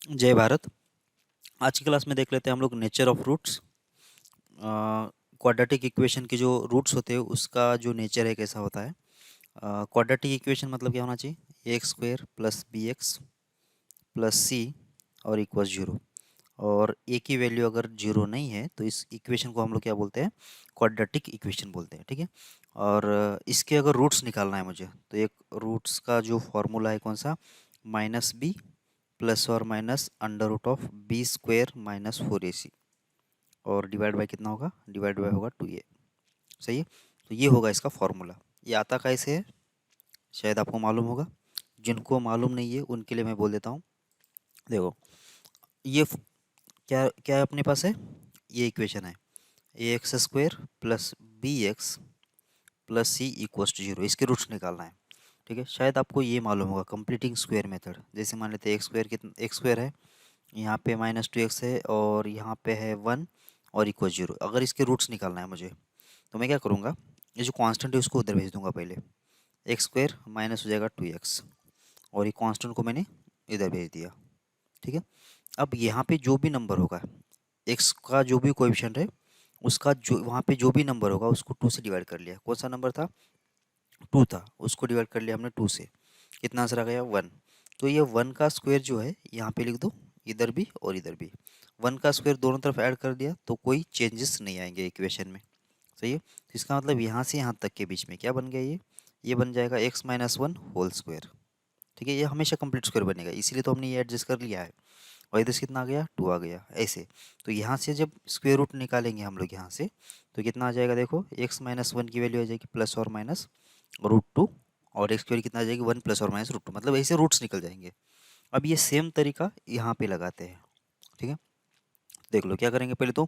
जय भारत। आज की क्लास में देख लेते हैं हम लोग nature of roots. Quadratic equation के जो रूट्स होते हैं उसका जो नेचर है कैसा होता है। क्वाड्रेटिक इक्वेशन मतलब क्या होना चाहिए, a x square plus b x plus c और इक्वल जीरो। और ए की वैल्यू अगर जीरो नहीं है तो इस इक्वेशन को हम लोग क्या बोलते हैं, क्वाड्रेटिक इक्वेशन बोलते हैं। ठीक है। और इसके अगर रूट्स निकालना है मुझे तो एक रूट्स का जो फॉर्मूला है कौन सा, माइनस बी प्लस और minus under root of b square minus four a c. और डिवाइड बाय कितना होगा, डिवाइड बाय होगा टू ए। सही है। तो ये होगा इसका फॉर्मूला। ये आता कैसे है शायद आपको मालूम होगा, जिनको मालूम नहीं है उनके लिए मैं बोल देता हूँ। देखो, ये क्या क्या अपने पास है, ये इक्वेशन है a x square plus b x plus c equals to zero. इसके रूट्स निकालना है। ठीक है। शायद आपको ये मालूम होगा कंप्लीटिंग स्क्वायर मेथड। जैसे मान लेते हैं एक्स स्क्वायर कितना, एक्स स्क्वायर है, यहाँ पे माइनस टू एक्स है और यहाँ पे है वन और इक्वल जीरो। अगर इसके रूट्स निकालना है मुझे तो मैं क्या करूँगा, ये जो कांस्टेंट है उसको उधर भेज दूंगा पहले। एक्स स्क्वायर माइनस हो जाएगा टू एक्स और ये कांस्टेंट को मैंने इधर भेज दिया। ठीक है। अब यहाँ पे जो भी नंबर होगा, एक्स का जो भी कोएफिशिएंट है उसका जो वहाँ पे जो भी नंबर होगा उसको टू से डिवाइड कर लिया। कौन सा नंबर था, टू था, उसको डिवाइड कर लिया हमने टू से। कितना आंसर आ गया, वन। तो ये वन का स्क्वायर जो है यहाँ पे लिख दो, इधर भी और इधर भी। वन का स्क्वायर दोनों तरफ ऐड कर दिया तो कोई चेंजेस नहीं आएंगे इक्वेशन में। सही है। तो इसका मतलब यहाँ से यहाँ तक के बीच में क्या बन गया, ये बन जाएगा x minus one whole square. ठीक है। ये हमेशा कंप्लीट स्क्वायर बनेगा, इसीलिए तो हमने ये एडजस्ट कर लिया है। और इधर से कितना आ गया, टू आ गया ऐसे। तो यहाँ से जब स्क्वायर रूट निकालेंगे हम लोग यहाँ से तो कितना आ जाएगा, देखो एक्स माइनस वन की वैल्यू आ जाएगी प्लस और माइनस रूट टू। और एक्स की वैल्यू कितना आ जाएगी, वन प्लस और माइनस रूट टू। मतलब ऐसे रूट्स निकल जाएंगे। अब ये सेम तरीका यहाँ पे लगाते हैं। ठीक है। देख लो क्या करेंगे, पहले तो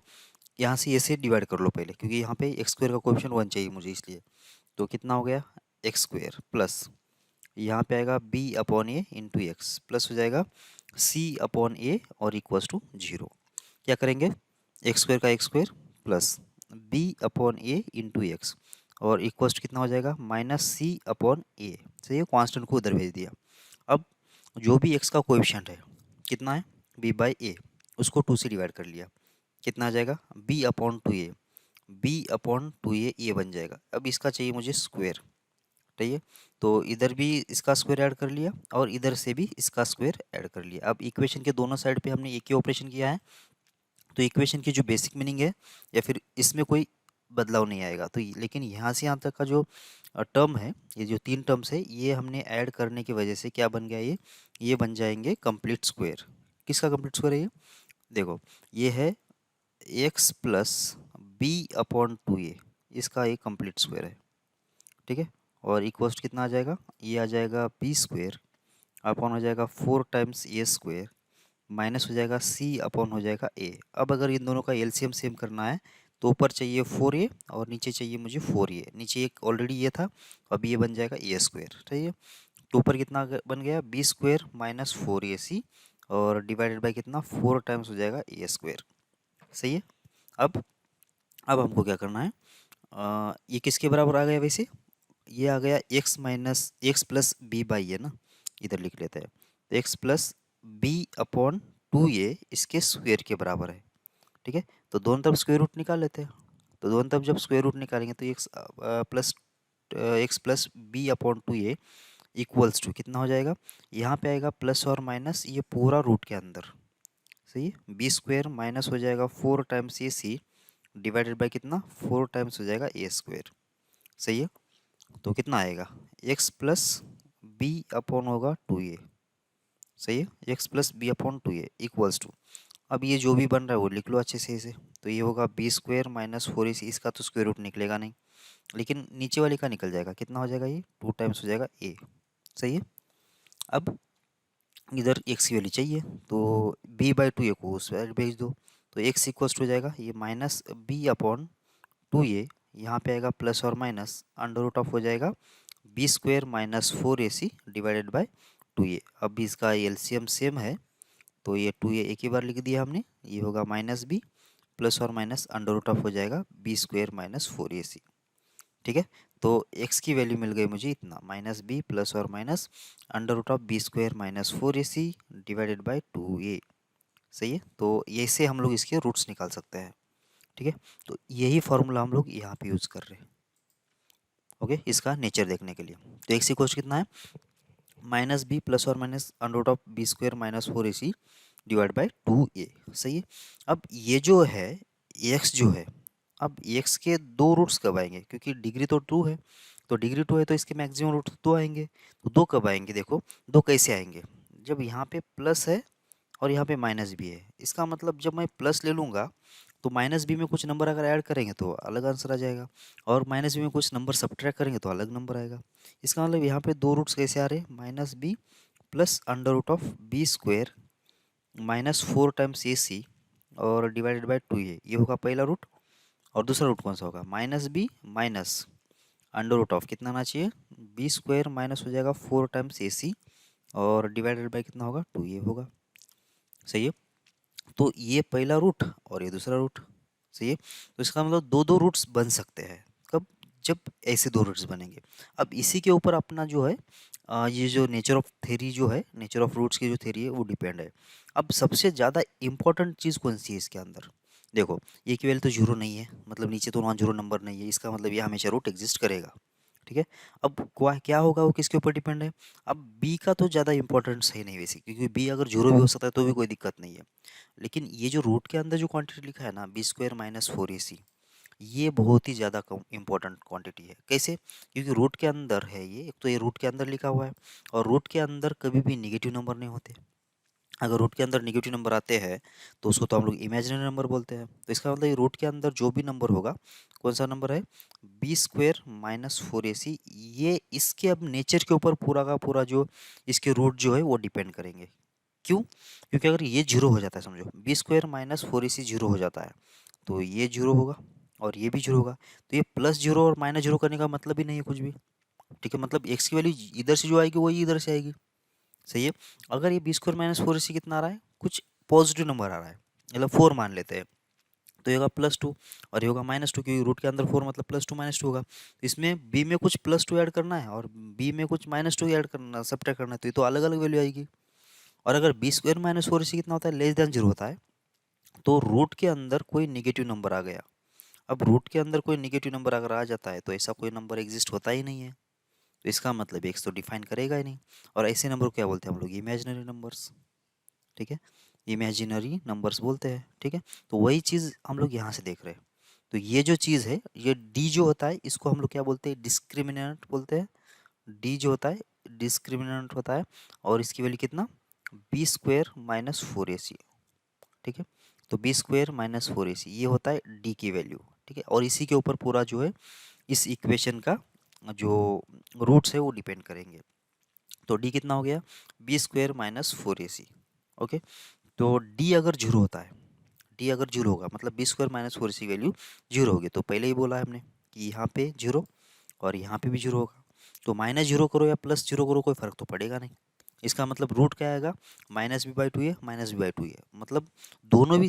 यहाँ से ऐसे डिवाइड कर लो पहले, क्योंकि यहाँ पे एक्स स्क्वायर का कोएफिशिएंट वन चाहिए मुझे इसलिए। तो कितना हो गया, एक्स स्क्वायर प्लस यहाँ पे आएगा B upon a into x plus हो जाएगा सी अपॉन ए और इक्वल्स टू जीरो। क्या करेंगे, एक्स स्क्वायर का x square plus b upon a into x और इक्वल्स टू कितना हो जाएगा, माइनस सी अपॉन ए। सही है। कांस्टेंट को उधर भेज दिया। अब जो भी एक्स का कोएफिशिएंट है कितना है, बी बाई ए, उसको टू से डिवाइड कर लिया। कितना आ जाएगा, बी अपॉन टू ए, बी अपॉन टू ए बन जाएगा। अब इसका चाहिए मुझे स्क्वायर। ठीक है। तो इधर भी इसका स्क्वायर ऐड कर लिया और इधर से भी इसका स्क्वायर ऐड कर लिया। अब इक्वेशन के दोनों साइड पे हमने एक ही ऑपरेशन किया है तो इक्वेशन की जो बेसिक मीनिंग है या फिर इसमें कोई बदलाव नहीं आएगा। तो लेकिन यहाँ से यहाँ तक का जो टर्म है, ये जो तीन टर्म्स है ये हमने ऐड करने की वजह से क्या बन गया, ये बन जाएंगे कंप्लीट स्क्वायर। किसका कंप्लीट स्क्वायर है ये, देखो ये है x plus b upon two a, इसका एक कंप्लीट स्क्वायर है। ठीक है। और इक्वल्स कितना आ जाएगा, ये आ जाएगा बी स्क्वायर अपॉन हो जाएगा four times a square minus हो जाएगा सी अपॉन हो जाएगा ए। अब अगर इन दोनों का एलसीएम सेम करना है तो ऊपर चाहिए फोर ए और नीचे चाहिए मुझे फोर ए। नीचे एक ऑलरेडी ये था, अब ये बन जाएगा ए स्क्वायर। ठीक है। तो ऊपर कितना बन गया, b square minus four a c और डिवाइडेड बाई कितना, फोर टाइम्स हो जाएगा ए स्क्वायर। सही है। अब अब हमको क्या करना है, ये किसके बराबर आ गया वैसे, ये आ गया x minus x plus b by है ना, इधर लिख लेते हैं। तो x plus b upon two a इसके स्क्वायर के बराबर है। ठीक है। तो दोनों तरफ स्क्वायर रूट निकाल लेते हैं। तो दोनों तरफ जब स्क्वायर रूट निकालेंगे तो x plus b upon two a equals to कितना हो जाएगा, यहाँ पे आएगा प्लस और माइनस ये पूरा रूट के अंदर। सही है। बी स्क्वायर माइनस हो जाएगा four times a c divided by कितना, फोर टाइम्स हो जाएगा ए स्क्वायर। सही है। तो कितना आएगा, एक्स प्लस बी अपॉन होगा टू ए। सही है। X plus b upon two a equals to, अब ये जो भी बन रहा है वो लिख लो अच्छे से इसे। तो ये होगा b square minus four a सी, इसका तो स्क्वायर रूट निकलेगा नहीं लेकिन नीचे वाले का निकल जाएगा। कितना हो जाएगा, ये टू टाइम्स हो जाएगा ए। सही है। अब इधर एक्स की वैल्यू चाहिए तो बी बाई टू ए को उस पर भेज दो। तो एक्स इक्वल्स हो जाएगा ये माइनस बी अपॉन टू ए, यहाँ पे आएगा प्लस और माइनस अंडर रूट ऑफ हो जाएगा b square minus four a c divided by two a. अब भी इसका एलसीएम सेम है तो ये टू ए एक ही बार लिख दिया हमने, ये होगा माइनस बी प्लस और माइनस अंडर रूट ऑफ हो जाएगा b square minus four a सी। ठीक है। तो x की वैल्यू मिल गई मुझे इतना माइनस बी प्लस और minus under root of b square minus 4ac divided by 2a। सही है। तो ये से हम लोग इसके रूट्स निकाल सकते हैं। ठीक है। तो यही फॉर्मूला हम लोग यहाँ पे यूज़ कर रहे हैं। ओके, इसका नेचर देखने के लिए। तो एक्स इक्वल कितना है, माइनस बी प्लस और minus under root of b square minus 4ac divide by 2a। सही है। अब ये जो है एक्स जो है, अब एक्स के दो रूट्स कब आएंगे, क्योंकि डिग्री तो 2 है, तो डिग्री 2 है तो इसके मैक्सिमम रूट 2 आएंगे। तो 2 कब आएंगे, देखो 2 कैसे आएंगे, जब यहाँ पे प्लस है और यहाँ पे माइनस भी है। इसका मतलब जब मैं प्लस ले लूँगा तो माइनस बी में कुछ नंबर अगर ऐड करेंगे तो अलग आंसर आ जाएगा, और माइनस बी में कुछ नंबर सब्ट्रैक्ट करेंगे तो अलग नंबर आएगा। इसका मतलब यहाँ पे दो रूट्स कैसे आ रहे हैं, minus b plus under root of b square minus 4 times a c और डिवाइडेड बाई 2a, ये होगा पहला रूट। और दूसरा रूट कौन सा होगा, minus b minus under root of कितना आना चाहिए, बी स्क्वायर माइनस हो जाएगा 4 टाइम्स ए सी और डिवाइडेड बाई कितना होगा 2a होगा। सही है। तो ये पहला रूट और ये दूसरा रूट। सही है। तो इसका मतलब दो दो रूट्स बन सकते हैं, कब, जब ऐसे दो रूट्स बनेंगे। अब इसी के ऊपर अपना जो है ये जो नेचर ऑफ थ्योरी जो है, नेचर ऑफ रूट्स की जो थ्योरी है वो डिपेंड है। अब सबसे ज़्यादा इंपॉर्टेंट चीज़ कौन सी है इसके अंदर, देखो ये की वैल्यू तो जीरो नहीं है, मतलब नीचे तो नॉन जीरो नंबर नहीं है, इसका मतलब ये हमेशा रूट एग्जिस्ट करेगा। ठीक है। अब क्या होगा, वो किसके ऊपर डिपेंड है। अब बी का तो ज़्यादा इंपॉर्टेंस है नहीं वैसे, क्योंकि बी अगर जीरो भी हो सकता है तो भी कोई दिक्कत नहीं है। लेकिन ये जो रूट के अंदर जो क्वांटिटी लिखा है ना, बी स्क्वायर माइनस 4ac, ये बहुत ही ज़्यादा इंपॉर्टेंट क्वांटिटी है। कैसे, क्योंकि रूट के अंदर है ये, एक तो ये रूट के अंदर लिखा हुआ है, और रूट के अंदर कभी भी निगेटिव नंबर नहीं होते। अगर रूट के अंदर निगेटिव नंबर आते हैं तो उसको तो हम लोग इमेजिनरी नंबर बोलते हैं। तो इसका मतलब ये रूट के अंदर जो भी नंबर होगा, कौन सा नंबर है, बी स्क्वायर माइनस 4ac, ये इसके अब नेचर के ऊपर पूरा का पूरा जो इसके रूट जो है वो डिपेंड करेंगे। क्यों, क्योंकि अगर ये जीरो हो जाता है, समझो B square minus 4ac zero हो जाता है, तो ये जीरो होगा और ये भी जीरो होगा। तो ये प्लस जीरो और माइनस जीरो करने का मतलब ही नहीं है कुछ भी। ठीक है। मतलब एक्स की वैल्यू इधर से जो आएगी वही इधर से आएगी। सही है। अगर ये बी स्क्वायर माइनस 4ac कितना आ रहा है, कुछ पॉजिटिव नंबर आ रहा है, मतलब 4 मान लेते हैं, तो ये होगा +2 और ये होगा -2, क्योंकि रूट के अंदर 4 मतलब +2 -2 होगा। तो इसमें बी में कुछ +2 ऐड करना है और बी में कुछ -2 ऐड करना, सब्ट्रैक्ट करना है, तो ये तो अलग अलग वैल्यू आएगी। और अगर बी स्क्वायर माइनस 4ac कितना होता है, लेस देन जीरो होता है, तो रूट के अंदर कोई निगेटिव नंबर आ गया। अब रूट के अंदर कोई निगेटिव नंबर अगर आ जाता है तो ऐसा कोई नंबर एग्जिस्ट होता ही नहीं है, तो इसका मतलब एक्स तो डिफाइन करेगा ही नहीं। और ऐसे नंबर को क्या बोलते हैं हम लोग, इमेजिनरी नंबर्स। ठीक है। इमेजिनरी नंबर्स बोलते हैं। ठीक है। तो वही चीज़ हम लोग यहाँ से देख रहे हैं। तो ये जो चीज़ है, ये डी जो होता है इसको हम लोग क्या बोलते हैं, डिस्क्रिमिनेंट बोलते हैं। डी जो होता है डिस्क्रिमिनेंट होता है, और इसकी वैल्यू कितना, बी स्क्वायर माइनस 4ac। ठीक है। तो बी स्क्वायर माइनस 4ac ये होता है डी की वैल्यू। ठीक है। और इसी के ऊपर पूरा जो है इस इक्वेशन का जो रूट्स है वो डिपेंड करेंगे। तो डी कितना हो गया, b square minus 4ac। Okay. तो डी अगर जीरो होता है, डी अगर जीरो होगा मतलब b square minus 4ac value zero होगी, तो पहले ही बोला है हमने कि यहाँ पे जीरो और यहाँ पे भी जीरो होगा। तो माइनस जीरो करो या प्लस जीरो करो कोई फर्क तो पड़ेगा नहीं। इसका मतलब रूट क्या आएगा, -b/2 है, -b/2 है, मतलब दोनों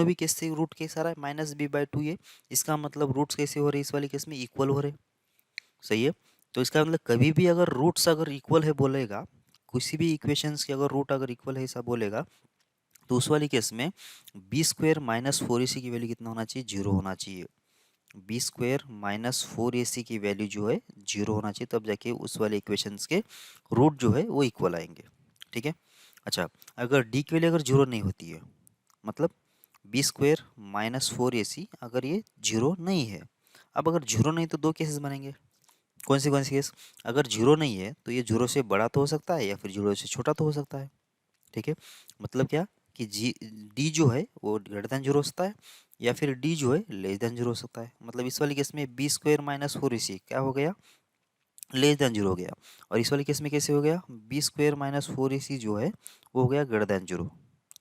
भी केस से रूट केस आ रहा है -b/2 है। इसका मतलब रूट्स कैसे हो रहे हैं इस वाले केस में, इक्वल हो रहे। सही है। तो इसका मतलब कभी भी अगर रूट्स अगर इक्वल है बोलेगा, किसी भी इक्वेशंस के अगर रूट अगर इक्वल है ऐसा बोलेगा, तो उस वाली केस में बी स्क्वायर माइनस 4ac की वैल्यू कितना होना चाहिए, जीरो होना चाहिए। बी स्क्वायर माइनस 4ac की वैल्यू जो है जीरो होना चाहिए, तब जाके उस वाले इक्वेशंस के रूट जो है वो इक्वल आएंगे। ठीक है। अच्छा, अगर डी की वैल्यू अगर जीरो नहीं होती है, मतलब बी स्क्वायर माइनस 4ac अगर ये जीरो नहीं है, अब अगर जीरो नहीं तो दो केसेस बनेंगे। कौन सी केस, अगर जीरो नहीं है तो ये जीरो से बड़ा तो हो सकता है या फिर जीरो से छोटा तो हो सकता है। ठीक है। मतलब क्या, कि जी डी जो है वो ग्रेटर देन जीरो हो सकता है या फिर डी जो है लेस देन जीरो हो सकता है। मतलब इस वाले केस में बी स्क्वायर माइनस 4ac क्या हो गया, लेस देन जीरो हो गया। और इस वाले केस में कैसे हो गया, बी स्क्वायर माइनस 4ac जो है वो हो गया ग्रेटर देन जीरो।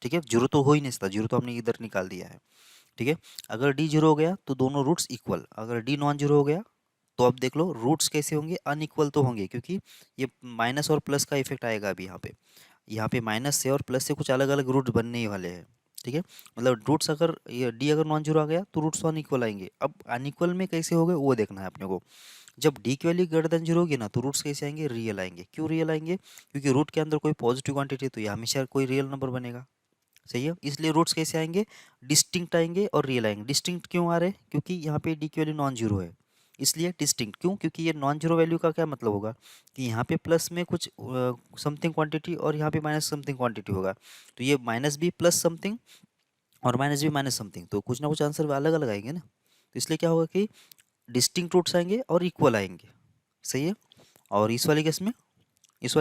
ठीक है। जीरो तो हो ही नहीं सकता, जीरो तो हमने इधर निकाल दिया है। ठीक है। अगर डी जीरो हो गया तो दोनों रूट्स इक्वल, अगर डी नॉन जीरो हो गया तो अब देख लो रूट्स कैसे होंगे, अनइक्वल तो होंगे, क्योंकि ये माइनस और प्लस का इफेक्ट आएगा अभी यहाँ पे। यहाँ पे माइनस से और प्लस से कुछ अलग अलग रूट बनने ही वाले हैं। ठीक है, मतलब रूट्स अगर ये डी अगर नॉन जीरो आ गया तो रूट्स अनइक्वल आएंगे। अब अनइक्वल में कैसे हो गए वो देखना है अपने को। जब डी की वैल्यू ग्रेटर देन जीरो होगी ना तो रूट्स कैसे आएंगे, रियल आएंगे। क्यों रियल आएंगे, क्योंकि रूट के अंदर कोई पॉजिटिव क्वांटिटी तो ये हमेशा कोई रियल नंबर बनेगा। सही है, इसलिए रूट्स कैसे आएंगे, डिस्टिंक्ट आएंगे और रियल आएंगे। डिस्टिंक्ट क्यों आ रहे हैं, क्योंकि यहाँ पे डी की वैल्यू नॉन जीरो है, इसलिए डिस्टिंक्ट। क्यों, क्योंकि ये नॉन जीरो वैल्यू का क्या मतलब होगा कि यहाँ पे प्लस में कुछ समथिंग क्वांटिटी और यहाँ पे माइनस समथिंग क्वांटिटी होगा। तो ये माइनस भी प्लस समथिंग और माइनस भी माइनस समथिंग, तो कुछ ना कुछ आंसर अलग अलग आएंगे ना। तो इसलिए क्या होगा कि डिस्टिंक्ट रूट्स आएंगे और इक्वल आएंगे। सही है, और इस वाले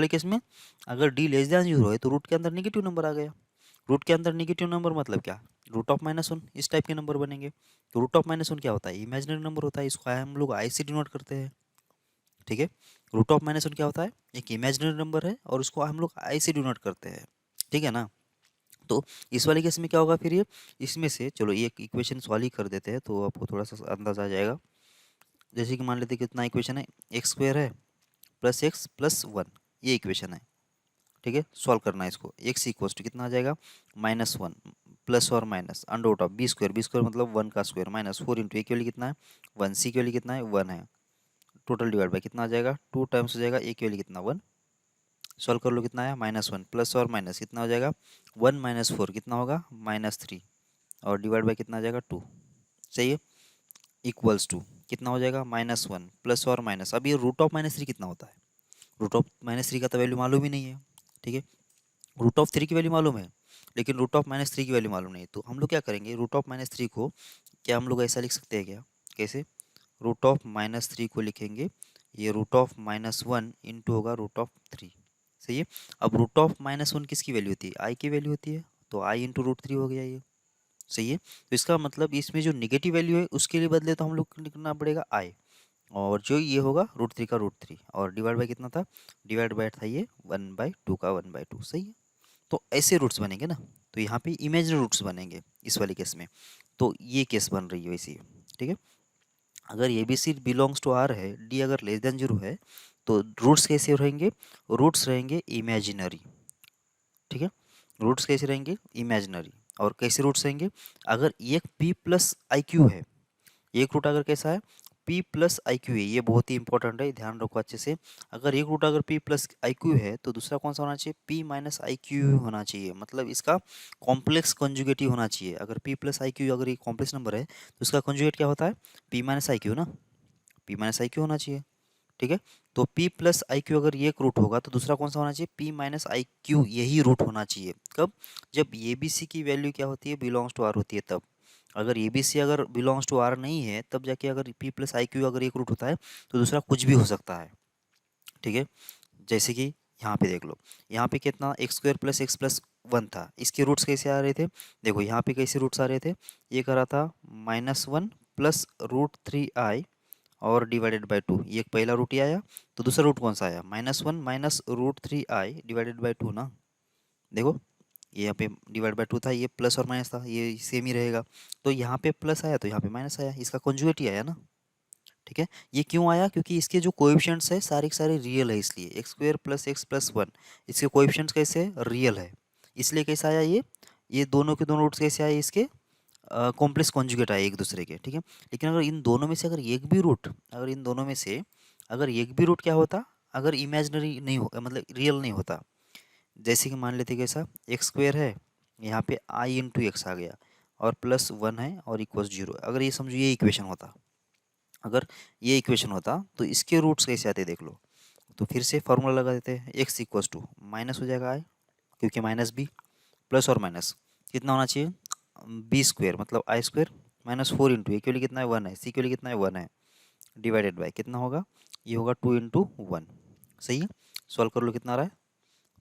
केस में अगर डी लेस देन जीरो है तो रूट के अंदर नेगेटिव नंबर आ गया। रूट के अंदर नेगेटिव नंबर मतलब क्या, रूट ऑफ माइनस वन, इस टाइप के नंबर बनेंगे। तो रूट ऑफ माइनस वन क्या होता है, इमेजिनरी नंबर होता है, इसको हम लोग आई से डिनोट करते हैं। ठीक है, रूट ऑफ माइनस वन क्या होता है, एक इमेजिनरी नंबर है और उसको हम लोग आई से डिनोट करते हैं। ठीक है ना। तो इस वाले केस में क्या होगा फिर, ये इसमें से चलो एक इक्वेशन सॉल्व ही कर देते हैं तो आपको थोड़ा सा अंदाजा आ जाएगा। जैसे कि मान लेते हैं कितना इक्वेशन है, एक्स स्क्वायर है प्लस एक्स प्लस वन, ये इक्वेशन है। ठीक है, सॉल्व करना है इसको। एक्स इक्वल्स टू कितना आ जाएगा, माइनस वन प्लस और minus under root of b square मतलब वन का square minus four into a की वैल्यू कितना है वन, सी की वैल्यू कितना है वन है, टोटल डिवाइड बाय कितना आ जाएगा टू टाइम्स हो जाएगा, ए की वैल्यू कितना वन, सॉल्व कर लो कितना आया माइनस वन प्लस और माइनस कितना हो जाएगा वन माइनस फोर कितना होगा माइनस थ्री, और डिवाइड बाय कितना आ जाएगा टू। सही है, इक्वल्स टू कितना हो जाएगा माइनस वन प्लस और माइनस। अब ये रूट ऑफ माइनस थ्री कितना होता है, रूट ऑफ माइनस थ्री का तो वैल्यू मालूम ही नहीं है। ठीक है, रूट ऑफ थ्री की वैल्यू मालूम है लेकिन रूट ऑफ माइनस थ्री की वैल्यू मालूम नहीं, तो हम लोग क्या करेंगे, रूट ऑफ माइनस थ्री को क्या हम लोग ऐसा लिख सकते हैं क्या, कैसे, रूट ऑफ माइनस थ्री को लिखेंगे ये root of minus one into होगा रूट ऑफ थ्री। सही है, अब रूट ऑफ माइनस वन किसकी वैल्यू होती है, आई की वैल्यू होती है, तो आई इंटू रूट थ्री हो गया ये। सही है, तो इसका मतलब इसमें जो निगेटिव वैल्यू है उसके लिए बदले तो हम लोग को लिखना पड़ेगा आई, और जो ये होगा रूट थ्री का रूट थ्री, और डिवाइड बाय कितना था, डिवाइड बाय था ये वन बाई टू का वन बाई टू। सही है, तो ऐसे रूट्स बनेंगे ना, तो यहाँ पे इमेजिनरी रूट्स बनेंगे इस वाले केस में। तो ये केस बन रही है वैसे। ठीक है, अगर a b c belongs to R है, डी अगर लेस देन जीरो है, तो रूट्स कैसे रहेंगे, रूट्स रहेंगे इमेजिनरी। ठीक है, रूट्स कैसे रहेंगे इमेजिनरी। और कैसे रूट्स रहेंगे, अगर एक पी प्लस आई क्यू है, एक रूट अगर कैसा है P प्लस आई क्यू है, ये बहुत ही इंपॉर्टेंट है, ध्यान रखो अच्छे से। अगर एक रूट अगर P प्लस आई क्यू है तो दूसरा कौन सा होना चाहिए, P माइनस आई क्यू होना चाहिए, मतलब इसका कॉम्प्लेक्स कंजुगेटिव होना चाहिए। अगर P प्लस आई क्यू अगर ये कॉम्प्लेक्स नंबर है तो इसका कंजुगेट क्या होता है, P माइनस आई क्यू ना, P माइनस आई क्यू होना चाहिए। ठीक है, तो P प्लस आई क्यू अगर ये एक रूट होगा तो दूसरा कौन सा होना चाहिए, P माइनस आई क्यू यही रूट होना चाहिए। कब, जब ए बी सी की वैल्यू क्या होती है, बिलोंग्स टू आर होती है तब। अगर ए बी सी अगर बिलोंग्स टू आर नहीं है तब जाके अगर P प्लस आई क्यू अगर एक रूट होता है तो दूसरा कुछ भी हो सकता है। ठीक है, जैसे कि यहाँ पे देख लो, यहाँ पे कितना x square plus x plus one था, इसके रूट्स कैसे आ रहे थे, देखो यहाँ पे कैसे रूट्स आ रहे थे, ये करा था minus one plus root three i और डिवाइडेड बाय टू, ये एक पहला रूट ही आया। तो दूसरा रूट कौन सा आया, minus one minus root three i divided by two ना। देखो ये यहाँ पे डिवाइड बाय टू था, ये प्लस और माइनस था, ये सेम ही रहेगा। तो यहाँ पे प्लस आया तो यहाँ पे माइनस आया, इसका कॉन्जुगेट ही आया ना। ठीक है, ये क्यों आया, क्योंकि इसके जो कोएफिशिएंट्स है सारे के सारे रियल है, इसलिए x square plus x plus one, इसके कोएफिशिएंट्स कैसे रियल है, इसलिए कैसा आया ये दोनों के दोनों रूट्स कैसे आए इसके, कॉम्प्लेक्स कॉन्जुगेट आए एक दूसरे के। ठीक है, लेकिन अगर इन दोनों में से अगर एक भी रूट, अगर इन दोनों में से अगर एक भी रूट क्या होता, अगर इमेजिनरी नहीं हो मतलब रियल नहीं होता, जैसे कि मान लेते कैसा, एक्स स्क्वायर है यहाँ पे आई इंटू एक्स आ गया और प्लस वन है और इक्वल्स जीरो, अगर ये समझो ये इक्वेशन होता, अगर ये इक्वेशन होता तो इसके रूट्स कैसे आते देख लो। तो फिर से फॉर्मूला लगा देते हैं, एक्स इक्वल्स टू माइनस हो जाएगा आई, क्योंकि माइनस बी, प्लस और माइनस कितना होना चाहिए, बी स्क्वायर मतलब आई स्क्वायर माइनस फोर इंटू ए के लिए कितना है वन है, सी के लिए कितना है वन है, डिवाइडेड बाय कितना होगा, ये होगा टू इंटू वन। सही है, सॉल्व कर लो कितना आ रहा है,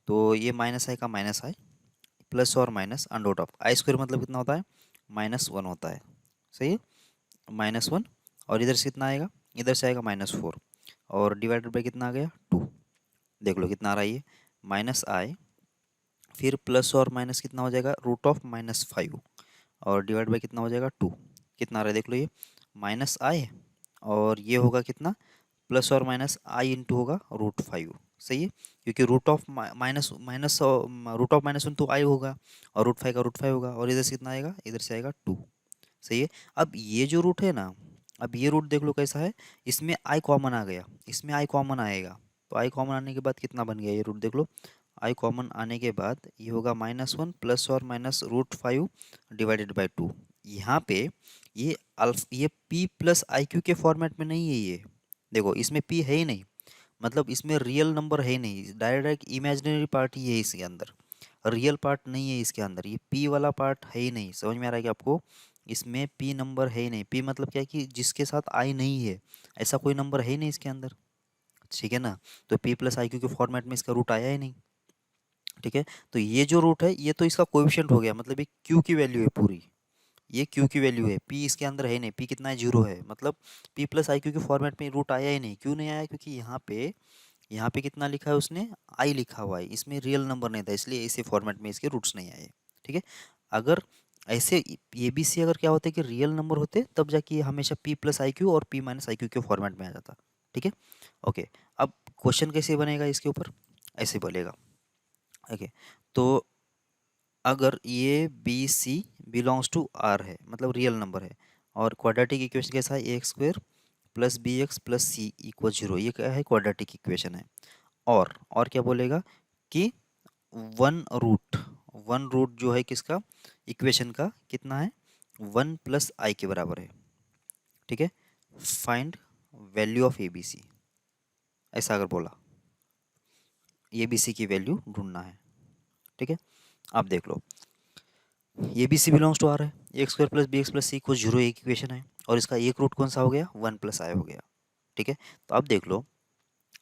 तो ये माइनस आई का माइनस आई प्लस और minus under root of i square मतलब कितना होता है माइनस वन होता है। सही है, माइनस वन, और इधर से कितना आएगा, इधर से आएगा माइनस फोर, और डिवाइडेड बाय कितना आ गया टू। देख लो कितना आ रहा है ये माइनस आई, फिर प्लस और माइनस कितना हो जाएगा रूट ऑफ माइनस फाइव, और डिवाइड बाय कितना हो जाएगा टू। कितना आ रहा है देख लो ये माइनस आई, और ये होगा कितना प्लस और माइनस आई इंटू होगा रूट फाइव। सही है, क्योंकि root of minus minus root of -1 तो आई होगा, और रूट 5 का रूट 5 होगा, और इधर से कितना आएगा, इधर से आएगा 2। सही है। अब ये जो रूट है ना, अब ये रूट देख लो कैसा है, इसमें आई कॉमन आ गया, इसमें आई कॉमन आएगा, तो आई कॉमन आने के बाद कितना बन गया ये रूट देख लो। आई कॉमन आने के बाद ये होगा -1 प्लस और माइनस रूट 5 डिवाइडेड बाई 2। यहाँ पे ये ये p प्लस आई क्यू के फॉर्मेट में नहीं है ये, देखो इसमें p है ही नहीं, मतलब इसमें रियल नंबर है ही नहीं, डायरेक्ट इमेजिनरी पार्ट ही है इसके अंदर, रियल पार्ट नहीं है इसके अंदर, ये p वाला पार्ट है ही नहीं। समझ में आ रहा है कि आपको, इसमें p नंबर है ही नहीं, p मतलब क्या है कि जिसके साथ i नहीं है, ऐसा कोई नंबर है ही नहीं इसके अंदर, ठीक है ना। तो p प्लस आई क्यू के फॉर्मेट में इसका रूट आया ही नहीं, ठीक है। तो ये जो रूट है ये तो इसका कोएफिशिएंट हो गया, मतलब ये q की वैल्यू है पूरी, ये q की वैल्यू है, p इसके अंदर है नहीं, p कितना है, 0 है, मतलब p प्लस आई क्यू के फॉर्मेट में रूट आया ही नहीं। क्यों नहीं आया, क्योंकि यहाँ पे कितना लिखा है उसने, आई लिखा हुआ है, इसमें रियल नंबर नहीं था, इसलिए इसी फॉर्मेट में इसके रूट्स नहीं आए, ठीक है। अगर ऐसे ए बी सी अगर क्या होते कि रियल नंबर होते, तब जाके ये हमेशा p प्लस आई क्यू और p माइनस आई क्यू के फॉर्मेट में आ जाता, ठीक है। ओके, अब क्वेश्चन कैसे बनेगा इसके ऊपर, ऐसे बोलेगा, ओके। तो अगर ये b c belongs to R है, मतलब रियल नंबर है, और क्वाड्रेटिक इक्वेशन कैसा है, a x square plus b x plus c equal 0, ये क्या है, क्वाड्रेटिक इक्वेशन है। और क्या बोलेगा कि वन रूट जो है किसका, इक्वेशन का कितना है, 1 प्लस आई के बराबर है, ठीक है। Find value of a b c, ऐसा अगर बोला, ए बी सी की वैल्यू ढूंढना है, ठीक है। आप देख लो, a b c belongs to R है, x square plus b x plus c को 0 एक इक्वेशन है, और इसका एक रूट कौन सा हो गया, 1 प्लस आई हो गया, ठीक है। तो अब देख लो,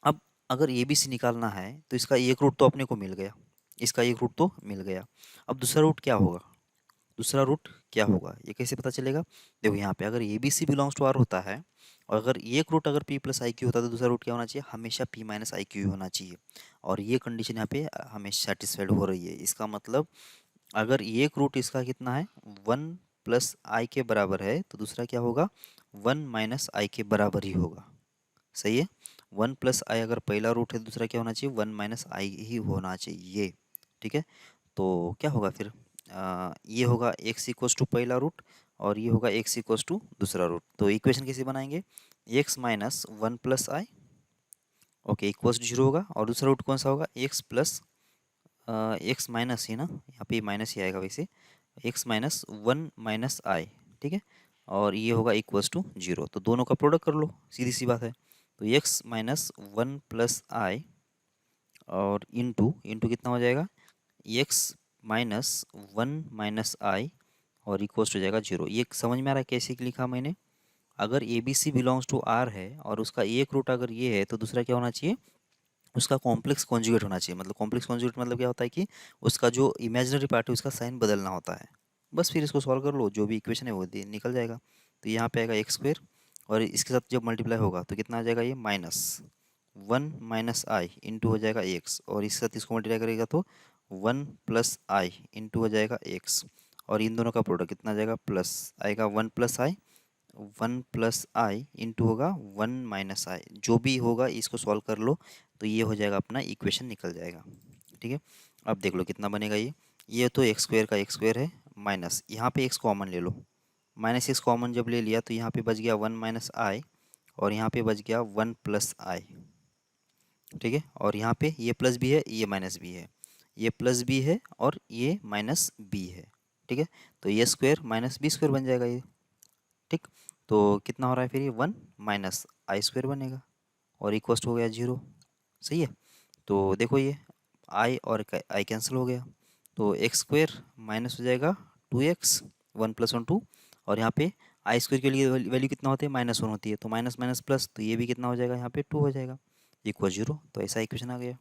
अब अगर ए बी सी निकालना है तो इसका एक रूट तो अपने को मिल गया, इसका एक रूट तो मिल गया। अब दूसरा रूट क्या होगा, दूसरा रूट क्या होगा, ये कैसे पता चलेगा, देखो यहाँ पे अगर a b c belongs to R होता है, और अगर एक रूट अगर पी प्लस आई क्यू होता है, तो दूसरा रूट क्या होना चाहिए, हमेशा पी माइनस आई क्यू होना चाहिए, और ये कंडीशन यहाँ पे हमें सेटिस्फाइड हो रही है। इसका मतलब अगर एक रूट इसका कितना है, 1 प्लस आई के बराबर है, तो दूसरा क्या होगा, 1 माइनस आई के बराबर ही होगा, सही है। 1 प्लस आई अगर पहला रूट है, दूसरा क्या होना चाहिए, 1 माइनस आई ही होना चाहिए, ठीक है। तो क्या होगा फिर, ये होगा एक्स इक्वस टू पहला रूट, और ये होगा एक्स इक्वस टू दूसरा रूट। तो इक्वेशन कैसे बनाएंगे, x minus 1 plus i, okay, equals to 0 होगा, और दूसरा रूट कौन सा होगा, एक्स प्लस एक्स माइनस ही ना, यहाँ पे माइनस ही आएगा वैसे, एक्स माइनस 1 माइनस आई, ठीक है। और ये होगा इक्वस टू 0, तो दोनों का प्रोडक्ट कर लो, सीधी सी बात है। तो एक्स माइनस 1 प्लस आई और इंटू इंटू कितना हो जाएगा, एक्स माइनस 1 माइनस आई और इक्वल्स हो जाएगा 0। ये समझ में आ रहा है कैसे लिखा मैंने, अगर a b c belongs to R है और उसका एक रूट अगर ये है, तो दूसरा क्या होना चाहिए, उसका कॉम्प्लेक्स कॉन्जुगेट होना चाहिए। मतलब कॉम्प्लेक्स कॉन्जुगेट मतलब क्या होता है कि उसका जो इमेजिनरी पार्ट है उसका साइन बदलना होता है, बस फिर इसको सॉल्व कर लो, जो भी इक्वेशन है वो निकल जाएगा। तो यहाँ पे आएगा एक्स स्क्वायर, और इसके साथ जब मल्टीप्लाई होगा तो कितना आ जाएगा, ये -1 माइनस आई इंटू हो जाएगा एक्स, और इसके साथ इसको मल्टीप्लाई करेगा तो 1 प्लस आई इंटू हो जाएगा एक्स, और इन दोनों का प्रोडक्ट कितना आ जाएगा, प्लस आएगा 1 प्लस आई, 1 प्लस आई इंटू होगा 1 माइनस आई, जो भी होगा इसको सॉल्व कर लो, तो ये हो जाएगा अपना इक्वेशन निकल जाएगा, ठीक है। अब देख लो कितना बनेगा ये तो एक्स स्क्वायर का एक्स स्क्वायर है, माइनस यहाँ पे एक्स कॉमन ले लो, माइनस एक्स कॉमन जब ले लिया तो यहाँ पे बच गया 1 माइनस आई, और यहाँ पे बच गया 1 प्लस आई, ठीक है। और यहाँ पे ये प्लस भी है, ये माइनस भी है, ये प्लस भी है और ये माइनस बी है, ठीक है। तो ये स्क्वायर माइनस बी स्क्वायर बन जाएगा ये, ठीक। तो कितना हो रहा है फिर, ये 1 माइनस आई स्क्वायर बनेगा, और इक्वस्ट हो गया 0, सही है। तो देखो ये आई और आई कैंसिल हो गया, तो एक्स स्क्वायर माइनस हो जाएगा 2x, 1 प्लस 1 2, और यहाँ पे आई स्क्वायर के लिए वैल्यू कितना होती है, -1 होती है, तो माइनस माइनस प्लस, तो ये भी कितना हो जाएगा, यहाँ पे 2 हो जाएगा, इक्वल 0। तो ऐसा इक्वेशन आ गया,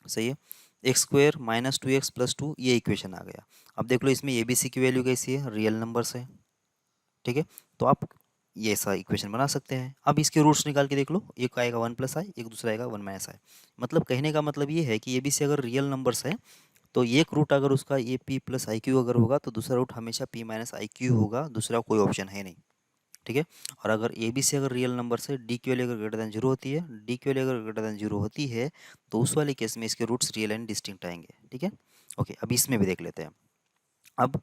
सही है। X square minus 2x plus 2, ये इक्वेशन आ गया। अब देख लो इसमें ए बी सी की वैल्यू कैसी है, रियल नंबर्स है, ठीक है। तो आप ये ऐसा इक्वेशन बना सकते हैं। अब इसके रूट्स निकाल के देख लो, एक आएगा 1 प्लस आई, एक दूसरा आएगा 1 माइनस आई। मतलब कहने का मतलब ये है कि ये भी से अगर रियल नंबर्स है, तो एक रूट अगर उसका ये p प्लस आई क्यू अगर होगा, तो दूसरा रूट हमेशा p माइनस आई क्यू होगा, दूसरा कोई ऑप्शन है नहीं, ठीक है। और अगर ए बी सी अगर रियल नंबर से डी की वैल्यू अगर ग्रेटर देन जीरो होती है, डी की वैल्यू अगर ग्रेटर देन जीरो होती है, तो उस वाले केस में इसके रूट्स रियल एंड डिस्टिंक्ट आएंगे। ठीक है, ओके। अब इसमें भी देख लेते हैं। अब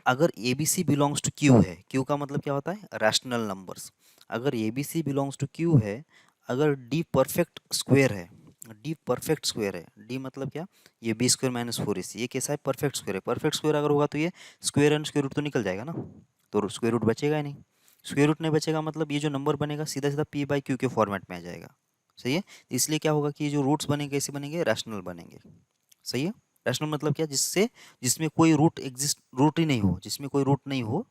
अगर a b c belongs to Q है, क्यू का मतलब क्या होता है, रैशनल नंबर्स। अगर a b c belongs to Q है, अगर डी परफेक्ट स्क्वायर है, डी परफेक्ट स्क्वायर है, डी मतलब क्या, ये b square minus four a c, ये कैसा है, परफेक्ट स्क्वायर है। परफेक्ट स्क्वायर अगर होगा तो ये स्क्वायर एंड स्क्वायर रूट तो निकल जाएगा ना, तो स्क्वायर रूट बचेगा ही नहीं। स्क्वायर रूट नहीं बचेगा मतलब ये जो नंबर बनेगा सीधा सीधा पी बाई क्यू के फॉर्मेट में आ जाएगा। सही है, इसलिए क्या होगा कि ये जो रूट्स बनेंगे कैसे बनेंगे, रैशनल बनेंगे। सही है, रैशनल मतलब क्या, जिससे जिसमें कोई रूट एग्जिस्ट, रूट ही नहीं हो, जिसमें कोई रूट नहीं हो,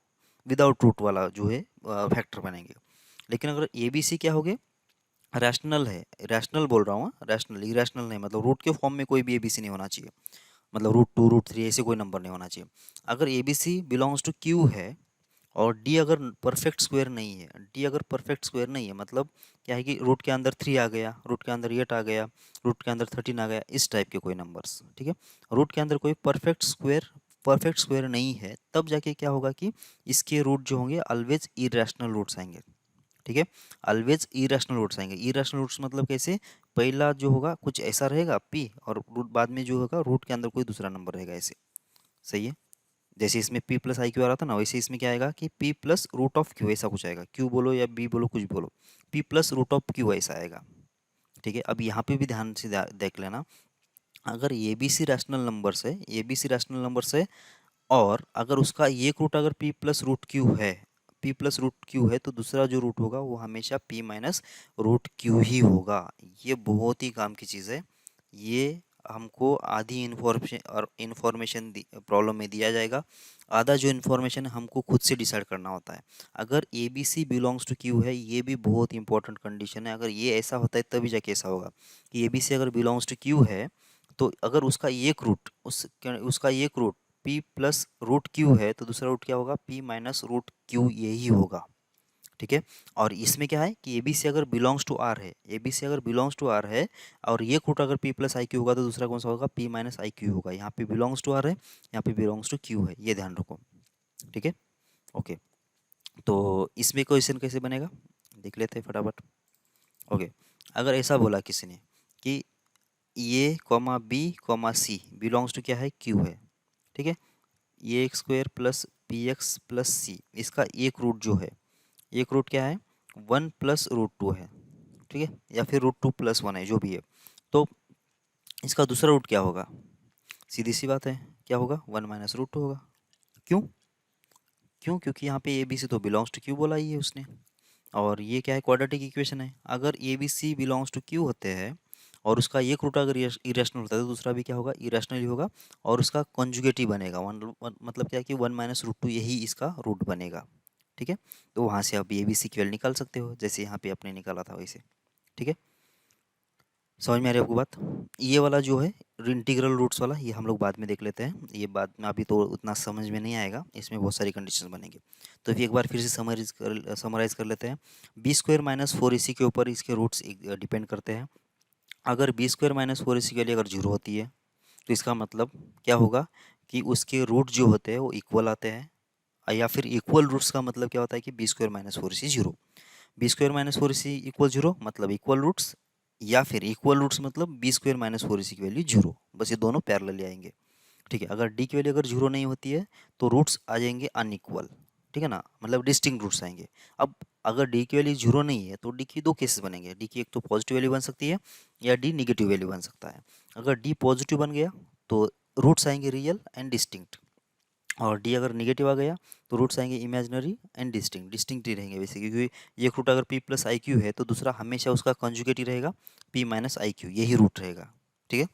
विदाउट रूट वाला जो है फैक्टर बनेंगे। लेकिन अगर ए बी सी क्या हो गए, रैशनल है, रैशनल बोल रहा हूँ, रैशनल, इरेशनल नहीं, मतलब रूट के फॉर्म में कोई भी ए बी सी नहीं होना चाहिए, मतलब रूट टू रूट थ्री ऐसे कोई नंबर नहीं होना चाहिए। अगर a b c belongs to Q है और डी अगर परफेक्ट स्क्वायर नहीं है, डी अगर परफेक्ट स्क्वायर नहीं है मतलब क्या है कि रूट के अंदर थ्री आ गया, रूट के अंदर एट आ गया, रूट के अंदर थर्टीन आ गया, इस टाइप के कोई नंबर्स। ठीक है, रूट के अंदर कोई परफेक्ट स्क्वायर नहीं है, तब जाके क्या होगा कि इसके रूट जो होंगे ऑलवेज इरेशनल रूट्स आएंगे। ठीक है, ऑलवेज इरेशनल रूट्स आएंगे। इरेशनल रूट्स मतलब कैसे, पहला जो होगा कुछ ऐसा रहेगा पी, और रूट बाद में जो होगा रूट के अंदर कोई दूसरा नंबर रहेगा ऐसे। सही है, जैसे इसमें पी प्लस आई क्यू आ रहा था ना, वैसे इसमें क्या आएगा कि p plus root of q ऐसा कुछ आएगा, क्यू बोलो या बी बोलो कुछ भी बोलो, p plus root of q ऐसा आएगा। ठीक है, अब यहाँ पे भी ध्यान से देख लेना, अगर a b c rational numbers है, a b c rational numbers है, और अगर उसका एक रूट अगर पी प्लस रूट क्यू है, पी प्लस रूट क्यू है, तो दूसरा जो रूट होगा वो हमेशा पी माइनस रूट क्यू ही होगा। ये बहुत ही काम की चीज़ है, ये हमको आधी इन्फॉर्मेशन और इन्फॉर्मेशन प्रॉब्लम में दिया जाएगा, आधा जो इन्फॉर्मेशन हमको खुद से डिसाइड करना होता है। अगर a b c belongs to Q है, ये भी बहुत इंपॉर्टेंट कंडीशन है, अगर ये ऐसा होता है तभी जाके ऐसा होगा कि ए बी सी अगर बिलोंग्स टू क्यू है, तो अगर उसका एक रूट उसका एक root p plus root q है, तो दूसरा रूट क्या होगा, पी माइनस रूट क्यू यही होगा। ठीक है, और इसमें क्या है कि ए बी सी अगर बिलोंग्स टू आर है, ए बी सी अगर बिलोंग्स टू आर है, और ये रूट अगर पी प्लस आई क्यू होगा, तो दूसरा कौन सा होगा, पी माइनस आई क्यू होगा। यहाँ पे बिलोंग्स टू आर है, यहाँ पे बिलोंग्स टू क्यू है, ये ध्यान रखो। ठीक है, ओके। तो इसमें क्वेश्चन कैसे बनेगा देख लेते हैं फटाफट। ओके, अगर ऐसा बोला किसी ने कि a comma b comma c belongs to क्या है, क्यू है। ठीक है, a x square plus b x plus c, इसका एक रूट जो है, एक रूट क्या है, वन प्लस रूट टू है। ठीक है, या फिर रूट टू प्लस वन है, जो भी है। तो इसका दूसरा रूट क्या होगा, सीधी सी बात है, क्या होगा, वन माइनस रूट टू होगा। क्यों, क्यों, क्योंकि यहाँ पे ए बी सी तो बिलोंग्स टू क्यू बोला ही है उसने, और ये क्या है, क्वाड्रेटिक इक्वेशन है। अगर a b c belongs to Q होते हैं और उसका एक रूट अगर इरेशनल होता है, तो दूसरा भी क्या होगा, इरेशनल ही होगा, और उसका कॉन्जुगेट ही बनेगा, मतलब क्या है कि वन माइनस रूट टू यही इसका रूट बनेगा। ठीक है, तो वहाँ से आप ए बी सी की वैल्यू निकाल सकते हो, जैसे यहाँ पे आपने निकाला था वैसे। ठीक है, समझ में आ रही है आपको बात। ये वाला जो है इंटीग्रल रूट्स वाला, ये हम लोग बाद में देख लेते हैं, ये बाद में, अभी तो उतना समझ में नहीं आएगा, इसमें बहुत सारी कंडीशंस बनेंगे। तो एक बार फिर से समराइज कर लेते हैं। बी स्क्वायर माइनस फोर इसी के ऊपर इसके रूट्स डिपेंड करते हैं। अगर बी स्क्वायर माइनस फोर इसी के लिए अगर जीरो होती है, तो इसका मतलब क्या होगा कि उसके रूट जो होते हैं वो इक्वल आते हैं, या फिर इक्वल रूट्स का मतलब क्या होता है कि b square minus four a c zero, b square minus four a c equal zero मतलब इक्वल रूट्स, या फिर इक्वल रूट्स मतलब b square minus four a c की वैल्यू जीरो, बस ये दोनों पैरेलल आएंगे। ठीक है, अगर डी की वैल्यू अगर जीरो नहीं होती है, तो रूट्स आ जाएंगे अनइक्वल। ठीक है ना, मतलब डिस्टिंक्ट रूट्स आएंगे। अब अगर डी की वैल्यू जीरो नहीं है, तो डी की दो केसेस बनेंगे, डी की एक तो पॉजिटिव वैल्यू बन सकती है, या डी निगेटिव वैल्यू बन सकता है। अगर डी पॉजिटिव बन गया, तो रूट्स आएंगे रियल एंड डिस्टिंक्ट, और डी अगर निगेटिव आ गया, तो रूट्स आएंगे इमेजिनरी एंड डिस्टिंक्ट, डिस्टिंक्ट ही रहेंगे वैसे, क्योंकि एक रूट अगर पी प्लस आई क्यू है, तो दूसरा हमेशा उसका कॉन्जुगेट ही रहेगा, पी माइनस आई क्यू, यही रूट रहेगा। ठीक है,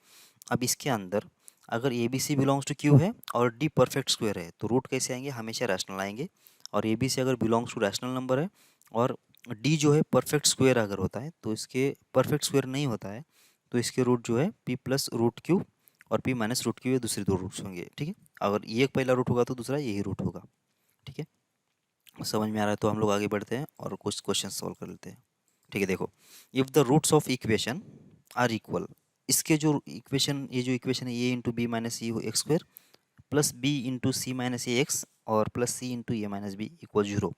अब इसके अंदर अगर a b c belongs to Q है और डी परफेक्ट स्क्वायर है, तो रूट कैसे आएंगे, हमेशा रैशनल आएंगे। और ए बी सी अगर बिलोंग्स टू रैशनल नंबर है, और डी जो है परफेक्ट स्क्वायर अगर होता है, तो इसके परफेक्ट स्क्वायर नहीं होता है, तो इसके रूट जो है पी प्लस रूट क्यू और पी माइनस रूट क्यू, ये दूसरे दो रूट्स होंगे। ठीक है, अगर ये एक पहला रूट होगा तो दूसरा यही रूट होगा। ठीक है, समझ में आ रहा है, तो हम लोग आगे बढ़ते हैं और कुछ क्वेश्चन सॉल्व कर लेते हैं। ठीक है, देखो, if the roots of equation are equal, इसके जो इक्वेशन, ये जो इक्वेशन है, a into b minus c x square plus b into c minus a x और plus c into a minus b equal zero,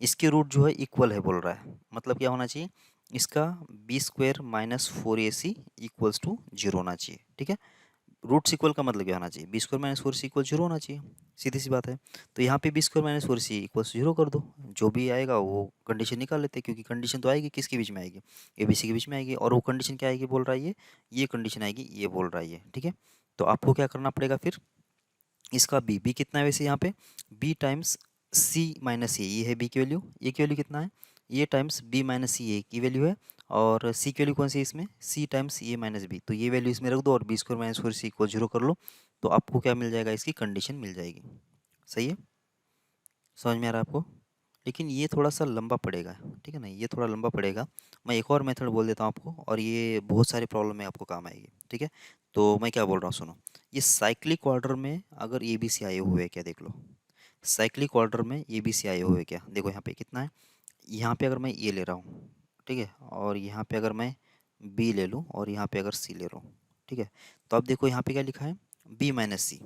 इसके root जो है equal है बोल रहा है, मतलब क्या होना चाहिए, इसका b square minus 4ac equals to 0 होना चाहिए। ठीक है, रूट्स इक्वल का मतलब क्या होना चाहिए, B square minus 4ac equal 0 होना चाहिए, सीधी सी बात है। तो यहाँ पे B square minus 4ac equals 0 कर दो, जो भी आएगा वो कंडीशन निकाल लेते हैं, क्योंकि कंडीशन तो आएगी किसके बीच में आएगी, ए बी सी के बीच में आएगी, और वो कंडीशन क्या आएगी बोल रहा है ये कंडीशन आएगी, ये बोल रहा है ये। ठीक है, तो आपको क्या करना पड़ेगा फिर, इसका बी कितना है वैसे यहाँ पे, बी टाइम्स सी माइनस ये है बी की वैल्यू, ये की वैल्यू कितना है, ये टाइम्स बी माइनस सी ए की वैल्यू है, और सी की वैल्यू कौन सी है इसमें, सी टाइम्स ए माइनस बी, तो ये वैल्यू इसमें रख दो और बी स्क्वायर माइनस 4 सी इक्वल 0 कर लो, तो आपको क्या मिल जाएगा, इसकी कंडीशन मिल जाएगी। सही है, समझ में आ रहा है आपको, लेकिन ये थोड़ा सा लंबा पड़ेगा, ठीक है ना, ये थोड़ा लंबा पड़ेगा। मैं एक और मेथड बोल देता हूँ आपको, और ये बहुत सारी प्रॉब्लम में आपको काम आएगी। ठीक है, तो मैं क्या बोल रहा हूँ सुनो, ये साइक्लिक ऑर्डर में अगर ए बी सी आए हुए हैं क्या, देख लो, साइक्लिक ऑर्डर में ए बी सी आए हुए हैं क्या, देखो यहाँ पे कितना है, यहाँ पे अगर मैं ए ले रहा हूँ, ठीक है, और यहाँ पे अगर मैं बी ले लूँ, और यहाँ पे अगर सी ले रहा हूँ, ठीक है, तो अब देखो यहाँ पे क्या लिखा है, बी माइनस सी,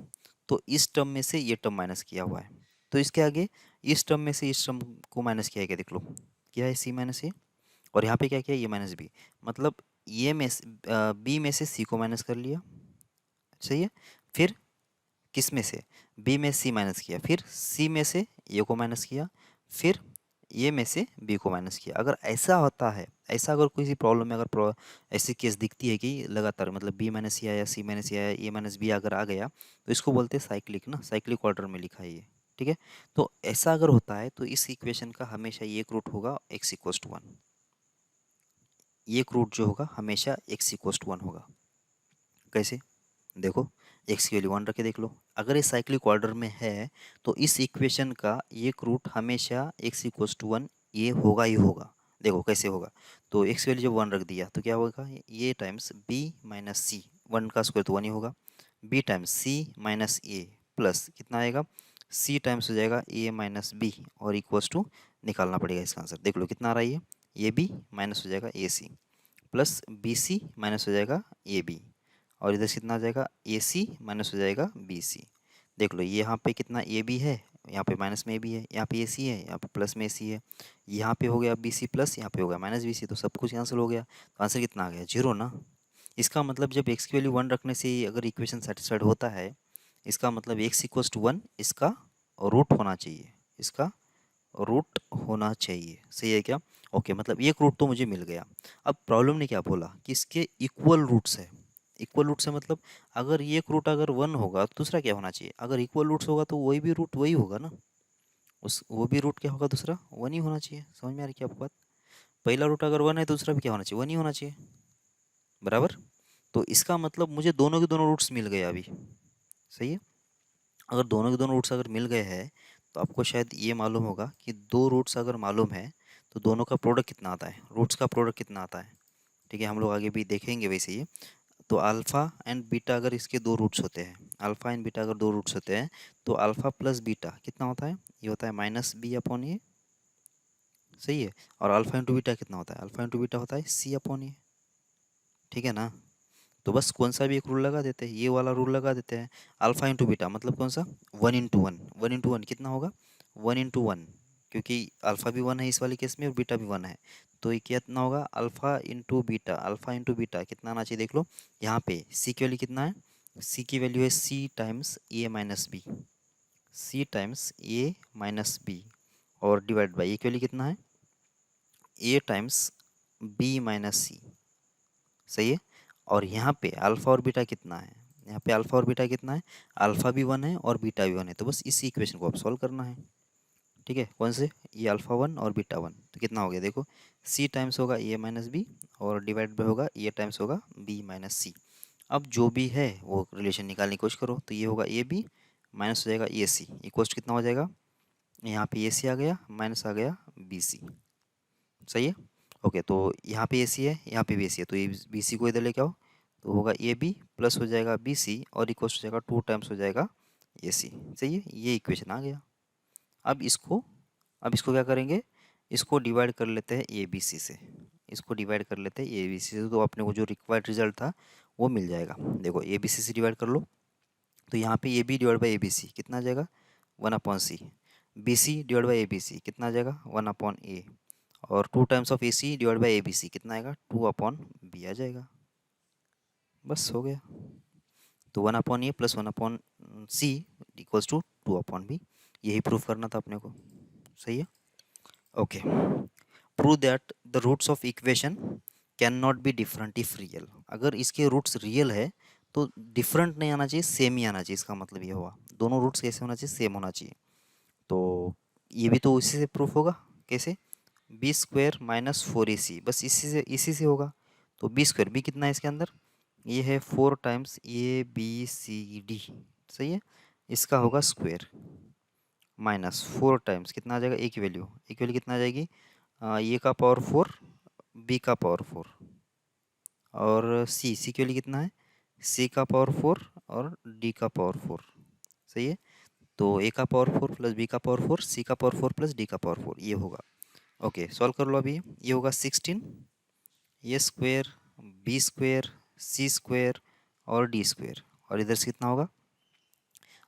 तो इस टर्म में से ये टर्म माइनस किया हुआ है, तो इसके आगे इस टर्म में से इस टर्म को माइनस किया है क्या, देख लो, क्या है सी माइनस ए, और यहाँ पे क्या किया, ये माइनस बी, मतलब ये में बी में से सी को माइनस कर लिया। सही है, फिर किस में से, बी में सी माइनस किया, फिर सी में से ए को माइनस किया, फिर ए में से बी को माइनस किया। अगर ऐसा होता है, ऐसा अगर किसी प्रॉब्लम में अगर ऐसी केस दिखती है कि लगातार मतलब बी माइनस सी आया, सी माइनस सी आया, ए माइनस बी अगर आ गया, तो इसको बोलते हैं साइक्लिक ना, साइक्लिक ऑर्डर में लिखा है ये। ठीक है, तो ऐसा अगर होता है तो इस इक्वेशन का हमेशा ये एक रूट होगा एक्स इक्वस टू वन, ये एक रूट जो होगा हमेशा एक्स इक्वस टू वन होगा। कैसे, देखो, एक्स की वैल्यू वन रख के देख लो, अगर ये साइक्लिक ऑर्डर में है तो इस इक्वेशन का एक रूट हमेशा एक्स इक्वल्स टू वन ये होगा ही होगा। देखो कैसे होगा, तो एक्स की वैल्यू जब वन रख दिया तो क्या होगा, ये टाइम्स बी माइनस सी, वन का स्क्वायर तो वन ही होगा, बी टाइम्स सी माइनस ए प्लस कितना आएगा, सी टाइम्स हो जाएगा ए माइनस बी, और इक्वल्स टू निकालना पड़ेगा इसका आंसर, देख लो कितना आ रहा है ये बी माइनस हो जाएगा ए सी, प्लस बी सी माइनस हो जाएगा ए बी, और इधर से कितना आ जाएगा, ए सी माइनस हो जाएगा बी सी। देख लो ये यहाँ पे कितना ए बी है, यहाँ पे माइनस में ए बी है, यहाँ पे ए सी है, यहाँ पे प्लस में ए सी है, यहाँ पे हो गया बी सी प्लस, यहाँ पे हो गया माइनस बी सी, तो सब कुछ कैंसिल हो गया, तो आंसर कितना आ गया, जीरो ना। इसका मतलब जब एक्स की वैल्यू वन रखने से ही अगर इक्वेशन सेटिस्फाइड होता है, इसका मतलब एक्स इक्वल्स टू वन इसका रूट होना चाहिए, इसका रूट होना चाहिए। सही है क्या, ओके, मतलब एक रूट तो मुझे मिल गया। अब प्रॉब्लम ने क्या बोला कि इसके इक्वल रूट्स है, इक्वल रूट से मतलब अगर ये एक रूट अगर वन होगा तो दूसरा क्या होना चाहिए, अगर इक्वल रूट्स होगा तो वही भी रूट वही होगा ना, उस वो भी रूट क्या होगा, दूसरा वन ही होना चाहिए। समझ में आ रही क्या आपको बात, पहला रूट अगर वन है दूसरा भी क्या होना चाहिए, वन ही होना चाहिए, बराबर। तो इसका मतलब मुझे दोनों के दोनों रूट्स मिल गए अभी। सही है, अगर दोनों के दोनों रूट्स अगर मिल गए हैं तो आपको शायद ये मालूम होगा कि दो रूट्स अगर मालूम है तो दोनों का प्रोडक्ट कितना आता है, रूट्स का प्रोडक्ट कितना आता है। ठीक है, हम लोग आगे भी देखेंगे वैसे ही। तो अल्फ़ा एंड बीटा अगर इसके दो रूट्स होते हैं, अल्फ़ा एंड बीटा अगर दो रूट्स होते हैं तो अल्फ़ा प्लस बीटा कितना होता है, ये होता है माइनस बी अपॉन ए। सही है, और अल्फ़ा इंटू बीटा कितना होता है, अल्फ़ा इंटू बीटा होता है सी अपॉन ए। ठीक है ना, तो बस कौन सा भी एक रूल लगा देते हैं, ये वाला रूल लगा देते हैं, अल्फ़ा इंटू बीटा मतलब कौन सा, one into one, one into one कितना होगा, वन इंटू वन, क्योंकि अल्फ़ा भी वन है इस वाले केस में और बीटा भी वन है, तो ये कितना होगा, alpha into beta, alpha into beta कितना आना चाहिए, देख लो यहाँ पे सी की वैल्यू कितना है, सी की वैल्यू है सी टाइम्स ए माइनस बी, सी टाइम्स ए माइनस बी, और डिवाइड बाई ए की वैल्यू कितना है, ए टाइम्स बी माइनस सी। सही है, और यहाँ पे अल्फ़ा और बीटा कितना है, यहाँ पे अल्फ़ा और बीटा कितना है, अल्फ़ा भी वन है और बीटा भी वन है, तो बस इसी इक्वेशन को आप सॉल्व करना है। ठीक है, कौन से, ये अल्फ़ा वन और बीटा वन, तो कितना हो गया देखो, सी टाइम्स होगा ए माइनस बी, और डिवाइड बाय होगा ए टाइम्स होगा बी माइनस सी। अब जो भी है वो रिलेशन निकालने की कोशिश करो, तो ये होगा ए बी माइनस हो जाएगा ए सी, इक्वल्स कितना हो जाएगा, यहाँ पे ए सी आ गया माइनस आ गया बी सी। सही है, ओके, तो यहाँ पे ए सी है, यहाँ पे भी ए सी है, तो ये बी सी को इधर लेके आओ, तो होगा ए बी प्लस हो जाएगा बी सी, और इक्वल्स हो जाएगा टू टाइम्स हो जाएगा ए सी। सही है, ये इक्वेशन आ गया। अब इसको, अब इसको क्या करेंगे, इसको डिवाइड कर लेते हैं ए बी सी से, इसको डिवाइड कर लेते हैं ए बी सी से, तो अपने को जो रिक्वायर्ड रिजल्ट था वो मिल जाएगा। देखो ए बी सी से डिवाइड कर लो, तो यहाँ पे a b divide by a b c कितना आ जाएगा, one upon c, b c divide by a b c कितना आ जाएगा 1/a, और 2 times of a c divide by a b c कितना आएगा 2/b आ जाएगा। बस हो गया। तो 1/a plus 1/c equals to 2/b, यही प्रूफ करना था अपने को। सही है। Okay, prove that the roots of equation can not be different if real. अगर इसके रूट्स रियल है तो डिफरेंट नहीं आना चाहिए, सेम ही आना चाहिए। इसका मतलब ये हुआ दोनों रूट्स कैसे होना चाहिए, सेम होना चाहिए। तो ये भी तो इसी से प्रूफ होगा। कैसे, बी स्क्वायर माइनस 4ac, बस इसी से होगा। तो बी स्क्वायर, बी कितना है इसके अंदर, ये है 4 टाइम्स ABCD। सही है। इसका होगा स्क्वायर माइनस 4 टाइम्स कितना आ जाएगा, ए की वैल्यू कितना आ जाएगी, ए का पावर 4, बी का पावर 4, और सी की वैल्यू कितना है, सी का पावर 4 और डी का पावर 4। सही है। तो ए का पावर 4 प्लस बी का पावर 4, सी का पावर 4 प्लस डी का पावर 4, ये होगा। ओके, सॉल्व कर लो अभी। ये होगा 16 ए square B square c square और डी स्क्वायर, और इधर से कितना होगा,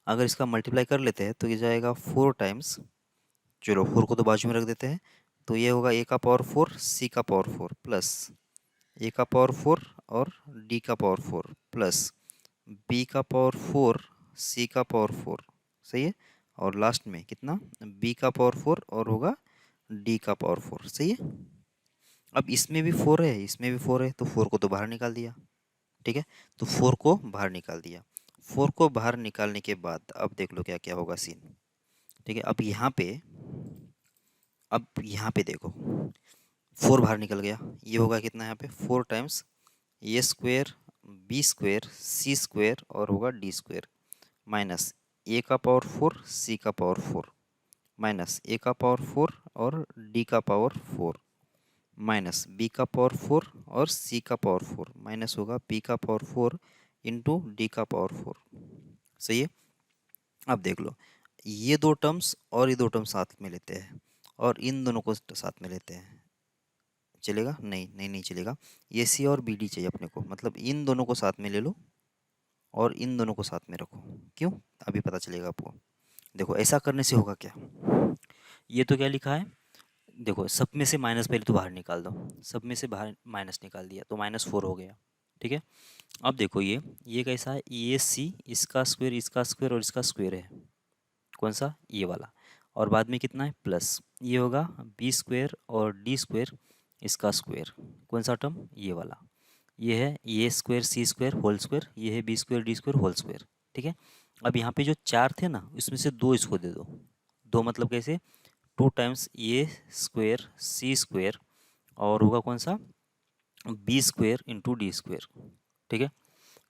अगर इसका मल्टीप्लाई कर लेते हैं तो ये जाएगा 4 टाइम्स, चलो 4 को तो बाजू में रख देते हैं, तो ये होगा ए का पावर 4 सी का पावर 4 प्लस ए का पावर 4 और डी का पावर 4 प्लस बी का पावर 4 सी का पावर 4। सही है। और लास्ट में कितना, बी का पावर 4 और होगा डी का पावर 4। सही है। अब इसमें भी 4 है, इसमें भी 4 है, तो 4 को तो बाहर निकाल दिया। ठीक है। तो 4 को बाहर निकाल दिया। 4 को बाहर निकालने के बाद अब देख लो क्या क्या होगा सीन। ठीक है। अब यहाँ पे देखो 4 बाहर निकल गया, ये होगा कितना यहाँ पे 4 times a square B square c square और होगा डी स्क्वायर माइनस ए का पावर 4 सी का पावर 4 माइनस ए का पावर 4 और डी का पावर 4 माइनस बी का पावर 4 और सी का पावर 4 माइनस होगा बी का पावर 4 इंटू डी का पावर 4। सही है। अब देख लो ये दो टर्म्स और ये दो टर्म्स साथ में लेते हैं और इन दोनों को साथ में लेते हैं, चलेगा? नहीं नहीं नहीं चलेगा। ये सी और बी डी चाहिए अपने को, मतलब इन दोनों को साथ में ले लो और इन दोनों को साथ में रखो। क्यों, अभी पता चलेगा आपको। देखो ऐसा करने से होगा क्या, ये तो क्या लिखा है, देखो सब में से माइनस पहले तो बाहर निकाल दो, सब में से बाहर माइनस निकाल दिया तो -4 हो गया। ठीक है। अब देखो ये कैसा है, ये सी इसका स्क्वायर और इसका स्क्वायर है, कौन सा, ये वाला, और बाद में कितना है प्लस, ये होगा बी स्क्वायर और डी स्क्वायर इसका स्क्वायर, कौन सा टर्म, ये वाला, ये है a square c square whole square, ये है b square d square whole square. ठीक है। अब यहाँ पे जो 4 थे ना इसमें से 2 इसको दे दो, 2 मतलब कैसे, 2 times a square c square और होगा कौन सा, b square into d square. ठीक है।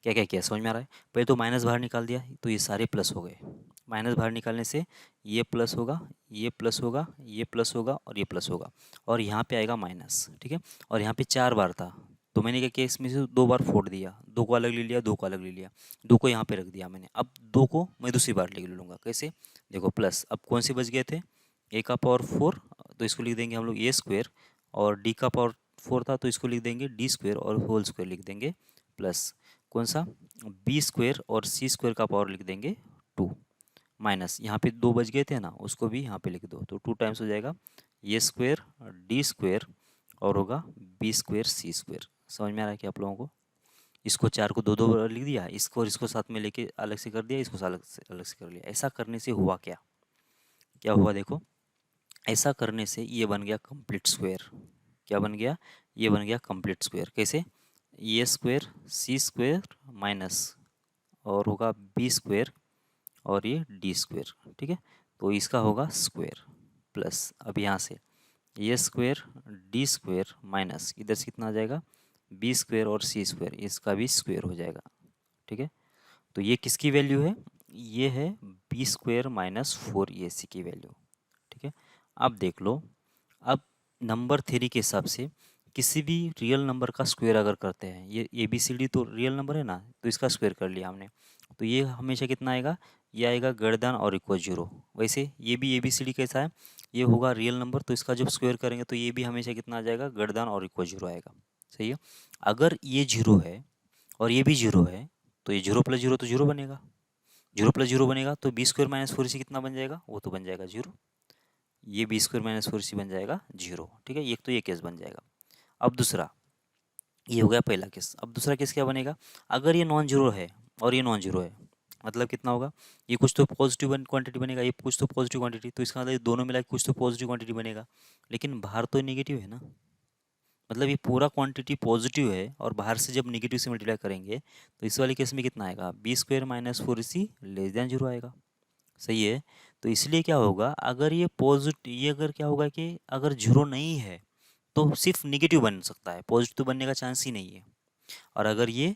क्या क्या किया समझ में आ रहा है, पहले तो माइनस बाहर निकाल दिया तो ये सारे प्लस हो गए, माइनस बाहर निकालने से ये प्लस होगा ये प्लस होगा ये प्लस होगा और ये प्लस होगा, और यहाँ पे आएगा माइनस। ठीक है। और यहाँ पे 4 बार था तो मैंने क्या किया, इसमें से 2 बार फोड़ दिया, 2 को अलग ले लिया, 2 को अलग ले लिया, 2 को यहाँ पे रख दिया मैंने। अब 2 को मैं दूसरी बार ले लूँगा, कैसे, देखो प्लस, अब कौन से बच गए थे, ए का पावर 4 तो इसको लिख देंगे हम लोग ए स्क्वायर, और डी का पावर 4 था तो इसको लिख देंगे डी स्क्वायर और होल स्क्वायर लिख देंगे, प्लस कौन सा, बी स्क्वायर और सी स्क्वायर का पावर लिख देंगे 2, माइनस यहाँ पे 2 बच गए थे ना उसको भी यहाँ पे लिख दो, तो 2 टाइम्स हो जाएगा ये स्क्वायर डी स्क्वायर और होगा बी स्क्वायर सी स्क्वायर। समझ में आ रहा है कि आप लोगों को, इसको 4 को 2 बार लिख दिया, इसको और इसको साथ में लेके अलग से कर दिया, इसको अलग से कर लिया। ऐसा करने से हुआ क्या, क्या हुआ देखो, ऐसा करने से ये बन गया कंप्लीट स्क्वायर। क्या बन गया, ये बन गया कंप्लीट स्क्वायर। कैसे, ए स्क्वायर सी स्क्वायर माइनस और होगा बी स्क्वायर और ये डी स्क्वायर। ठीक है। तो इसका होगा स्क्वायर प्लस, अब यहाँ से ए स्क्वायर डी स्क्वायर माइनस इधर से कितना आ जाएगा, बी स्क्वायर और सी स्क्वायर, इसका भी स्क्वायर हो जाएगा। ठीक है। तो ये किसकी वैल्यू है, ये है बी स्क्वायर माइनस 4ac की वैल्यू। ठीक है। अब देख लो, अब नंबर थ्योरी के हिसाब से किसी भी रियल नंबर का स्क्वायर अगर करते हैं, ये ABCD तो रियल नंबर है ना, तो इसका स्क्वायर कर लिया हमने, तो ये हमेशा कितना आएगा, ये आएगा ग्रेटर देन और इक्वल 0। वैसे ये भी ABCD कैसा है, ये होगा रियल नंबर, तो इसका जब स्क्वायर करेंगे तो ये भी हमेशा कितना आ जाएगा, ग्रेटर देन और इक्वल 0 आएगा। सही है। अगर ये 0 है और ये भी 0 है तो ये 0 + 0 तो 0 बनेगा, 0 + 0 बनेगा तो बी स्क्वायर माइनस 4ac कितना बन जाएगा, वो तो बन जाएगा 0। ये बी स्क्वायर माइनस 4ac बन जाएगा 0। ठीक है, एक तो ये केस बन जाएगा। अब दूसरा, ये हो गया पहला केस। अब दूसरा केस क्या बनेगा, अगर ये नॉन जीरो है और ये नॉन जीरो है, मतलब कितना होगा, ये कुछ तो पॉजिटिव क्वांटिटी बनेगा, ये कुछ तो पॉजिटिव क्वांटिटी, तो इसका मतलब ये दोनों मिला के कुछ तो पॉजिटिव क्वांटिटी बनेगा, लेकिन बाहर तो नेगेटिव है ना, मतलब ये पूरा क्वांटिटी पॉजिटिव है और बाहर से जब नेगेटिव से मल्टीप्लाई करेंगे तो इस वाले केस में कितना आएगा, b square minus 4ac less than 0 आएगा। सही है, तो इसलिए क्या होगा, अगर ये पॉजिटिव, ये अगर क्या होगा कि अगर 0 नहीं है तो सिर्फ नेगेटिव बन सकता है, पॉजिटिव बनने का चांस ही नहीं है। और अगर ये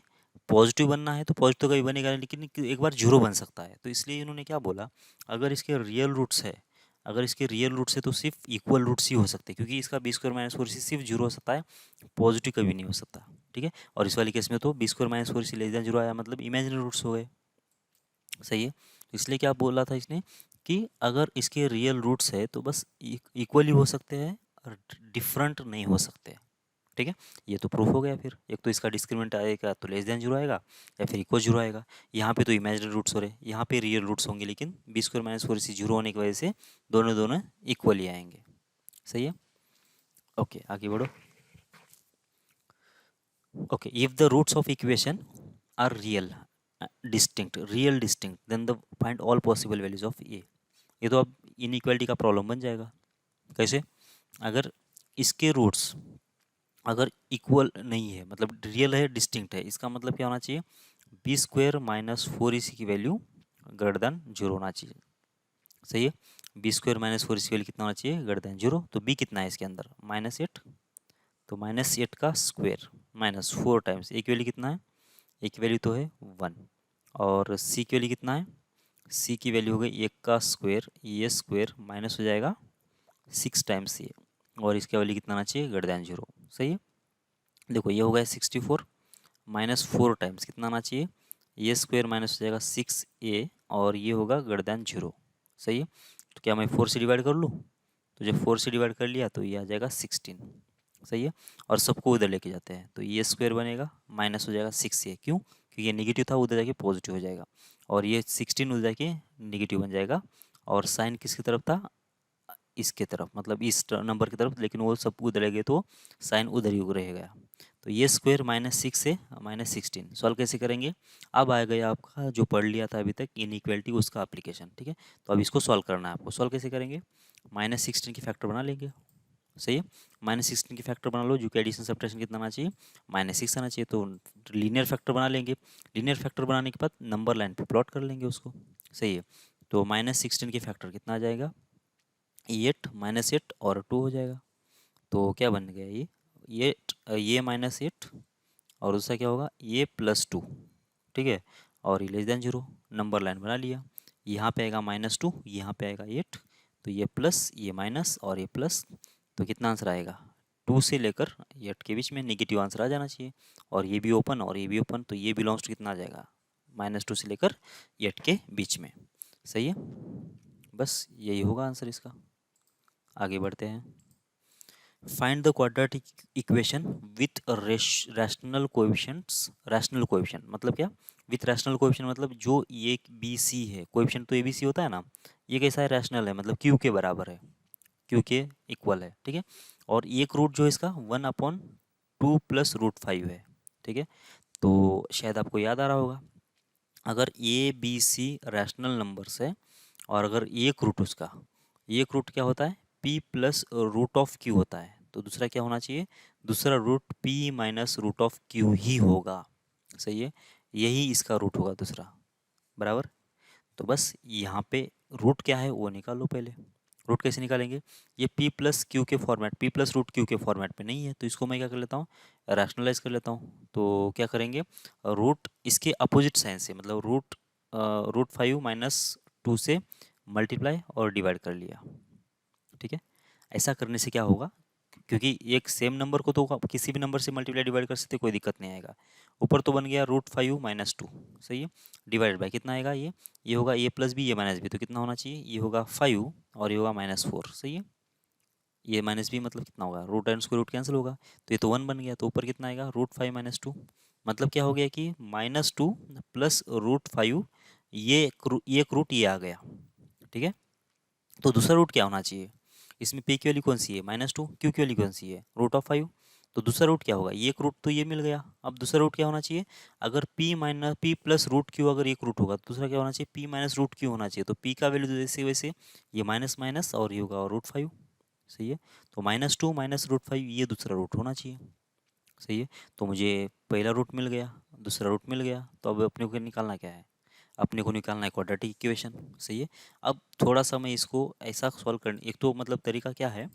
पॉजिटिव बनना है तो पॉजिटिव कभी बनेगा नहीं, लेकिन एक बार 0 बन सकता है। तो इसलिए इन्होंने क्या बोला, अगर इसके रियल रूट्स है, अगर इसके रियल रूट्स है तो सिर्फ इक्वल रूट्स ही हो सकते हैं, क्योंकि इसका बी स्क्वायर माइनस 4ac सिर्फ 0 हो सकता है, पॉजिटिव कभी नहीं हो सकता। ठीक है, और इस वाले केस में तो b square minus 4ac less than 0 आया, मतलब इमेजिनरी रूट्स हो गए। सही है, तो इसलिए क्या बोला था इसने कि अगर इसके रियल रूट्स है तो बस इक्वली हो सकते हैं और डिफरेंट नहीं हो सकते। ठीक है, ये तो प्रूफ हो गया। फिर एक तो इसका डिस्क्रिमिनेंट आएगा तो लेस देन 0 आएगा या फिर इक्वल 0 आएगा। यहाँ पे तो इमेजिनरी रूट्स हो रहे, यहाँ पे रियल रूट्स होंगे, लेकिन बी स्क्वायर माइनस 4ac 0 होने की वजह से दोनों दोनों इक्वली आएंगे। सही है, ओके आगे बढ़ो। Okay, if the roots of equation are real distinct then the find all possible values of a. ये तो अब इनइक्वालिटी का प्रॉब्लम बन जाएगा। कैसे, अगर इसके रूट्स अगर इक्वल नहीं है, मतलब रियल है, डिस्टिंक्ट है, इसका मतलब क्या होना चाहिए, बी स्क्वायर माइनस 4ac की वैल्यू ग्रेटर देन 0 होना चाहिए। सही है, b square minus 4ac value कितना होना चाहिए, ग्रेटर देन 0। तो बी कितना है इसके अंदर, -8, तो -8 का स्क्वायर माइनस 4 टाइम्स ए की वैल्यू कितना है, ए की वैल्यू तो है 1, और सी की वैल्यू कितना है, सी की वैल्यू हो गई 1 का स्क्वायर, ये स्क्वायर माइनस हो जाएगा 6 टाइम्स ये, और इसका वैल्यू कितना आना चाहिए, ग्रेटर देन 0। सही है, देखो ये हो गया 64 माइनस 4 टाइम्स कितना आना चाहिए, ये स्क्वायर माइनस हो जाएगा 6a, और ये होगा ग्रेटर देन 0। सही है, तो क्या मैं 4 से डिवाइड कर लूँ, तो जब 4 से डिवाइड कर लिया तो ये आ जाएगा 16। सही है, और सबको उधर लेके जाते हैं तो ये स्क्वायर बनेगा माइनस हो जाएगा 6a, क्यों, क्योंकि ये नेगेटिव था, उधर जाके पॉजिटिव हो जाएगा, और ये 16 उधर जाके नेगेटिव बन जाएगा, और साइन किसकी तरफ था, इसके तरफ, मतलब इस नंबर की तरफ, लेकिन वो सब उधर गए तो साइन उधर ही रह गया। तो ये स्क्वायर -6 से -16 सॉल्व कैसे करेंगे, अब आ गया आपका जो पढ़ लिया था अभी तक इनइक्वालिटी, उसका एप्लीकेशन। ठीक है, तो अब इसको सॉल्व करना है आपको। सॉल्व कैसे करेंगे, -16 की फैक्टर बना लेंगे। सही है, -16 की फैक्टर बना लो, जो कि एडिशन सब्ट्रैक्शन कितना आना चाहिए, -6 आना चाहिए, तो लीनियर फैक्टर बना लेंगे। लीनियर फैक्टर बनाने के बाद नंबर लाइन पे प्लॉट कर लेंगे उसको। सही है, तो -16 की फैक्टर कितना आ जाएगा, 8 -8 और 2 हो जाएगा, तो क्या बन गया ये -8, और दूसरा क्या होगा, ये +2। ठीक है, और ये लेस देन 0, नंबर लाइन बना लिया। यहाँ पे आएगा -2, यहाँ पे आएगा 8, तो ये प्लस, ये माइनस और ये प्लस, तो कितना आंसर आएगा, 2 से लेकर 8 के बीच में नेगेटिव आंसर आ जाना चाहिए, और ये भी ओपन और ये भी ओपन, तो ये बिलोंग्स टू कितना आ जाएगा, -2 से लेकर 8 के बीच में। सही है, बस यही होगा आंसर इसका। आगे बढ़ते हैं। Find the quadratic equation with rational coefficients. Rational coefficient मतलब क्या, विथ रैशनल कोएफिशिएंट मतलब जो ये बी सी है, कोएफिशिएंट तो ए बी सी होता है ना, ये कैसा है, रैशनल है, मतलब क्यू के बराबर है, क्यू के इक्वल है। ठीक है, और एक रूट जो है इसका 1/2 + √5 है। ठीक है, तो शायद आपको याद आ रहा होगा, अगर a b c rational numbers है और अगर एक रूट उसका, एक रूट क्या होता है, p + √(q) होता है, तो दूसरा क्या होना चाहिए, दूसरा रूट p - √(q) ही होगा। सही है, यही इसका रूट होगा दूसरा, बराबर। तो बस यहाँ पे रूट क्या है वो निकालो पहले। रूट कैसे निकालेंगे, ये p + q के फॉर्मेट, p + √q के फॉर्मेट पे नहीं है, तो इसको मैं क्या कर लेता हूँ, रैशनलाइज कर लेता हूँ। तो क्या करेंगे, रूट इसके अपोजिट साइन से, मतलब √5 - 2 से मल्टीप्लाई और डिवाइड कर लिया। ठीक है, ऐसा करने से क्या होगा, क्योंकि एक सेम नंबर को तो आप किसी भी नंबर से मल्टीप्लाई डिवाइड कर सकते, कोई दिक्कत नहीं आएगा। ऊपर तो बन गया √5 - 2, सही है, डिवाइडेड बाय कितना आएगा, ये होगा a + b, ये -b, तो कितना होना चाहिए, ये होगा 5 और ये होगा -4। सही है, ये -b मतलब कितना होगा, root and square root cancel होगा, तो ये तो 1 बन गया, तो ऊपर कितना आएगा, √5 - 2, मतलब क्या हो गया कि -2 + √5, ये एक रूट ये आ गया। ठीक है, तो दूसरा रूट क्या होना चाहिए, इसमें p की वैल्यू कौन सी है -2, q की वैल्यू कौन सी है √5। तो दूसरा रूट क्या होगा, एक रूट तो ये मिल गया, अब दूसरा रूट क्या होना चाहिए, अगर p प्लस रूट क्यू अगर एक रूट होगा तो दूसरा क्या होना चाहिए, p माइनस रूट क्यू होना चाहिए। तो p का वैल्यू जैसे वैसे ये माइनस माइनस और ये होगा √5, सही है। तो -2 माइनस √5 ये दूसरा रूट होना चाहिए, सही है। तो मुझे पहला रूट मिल गया, दूसरा रूट मिल गया, तो अब अपने को निकालना क्या है, अपने को निकालना है क्वाड्रेटिक इक्वेशन, सही है। अब थोड़ा सा मैं इसको ऐसा सॉल्व कर, एक तो मतलब तरीका क्या है,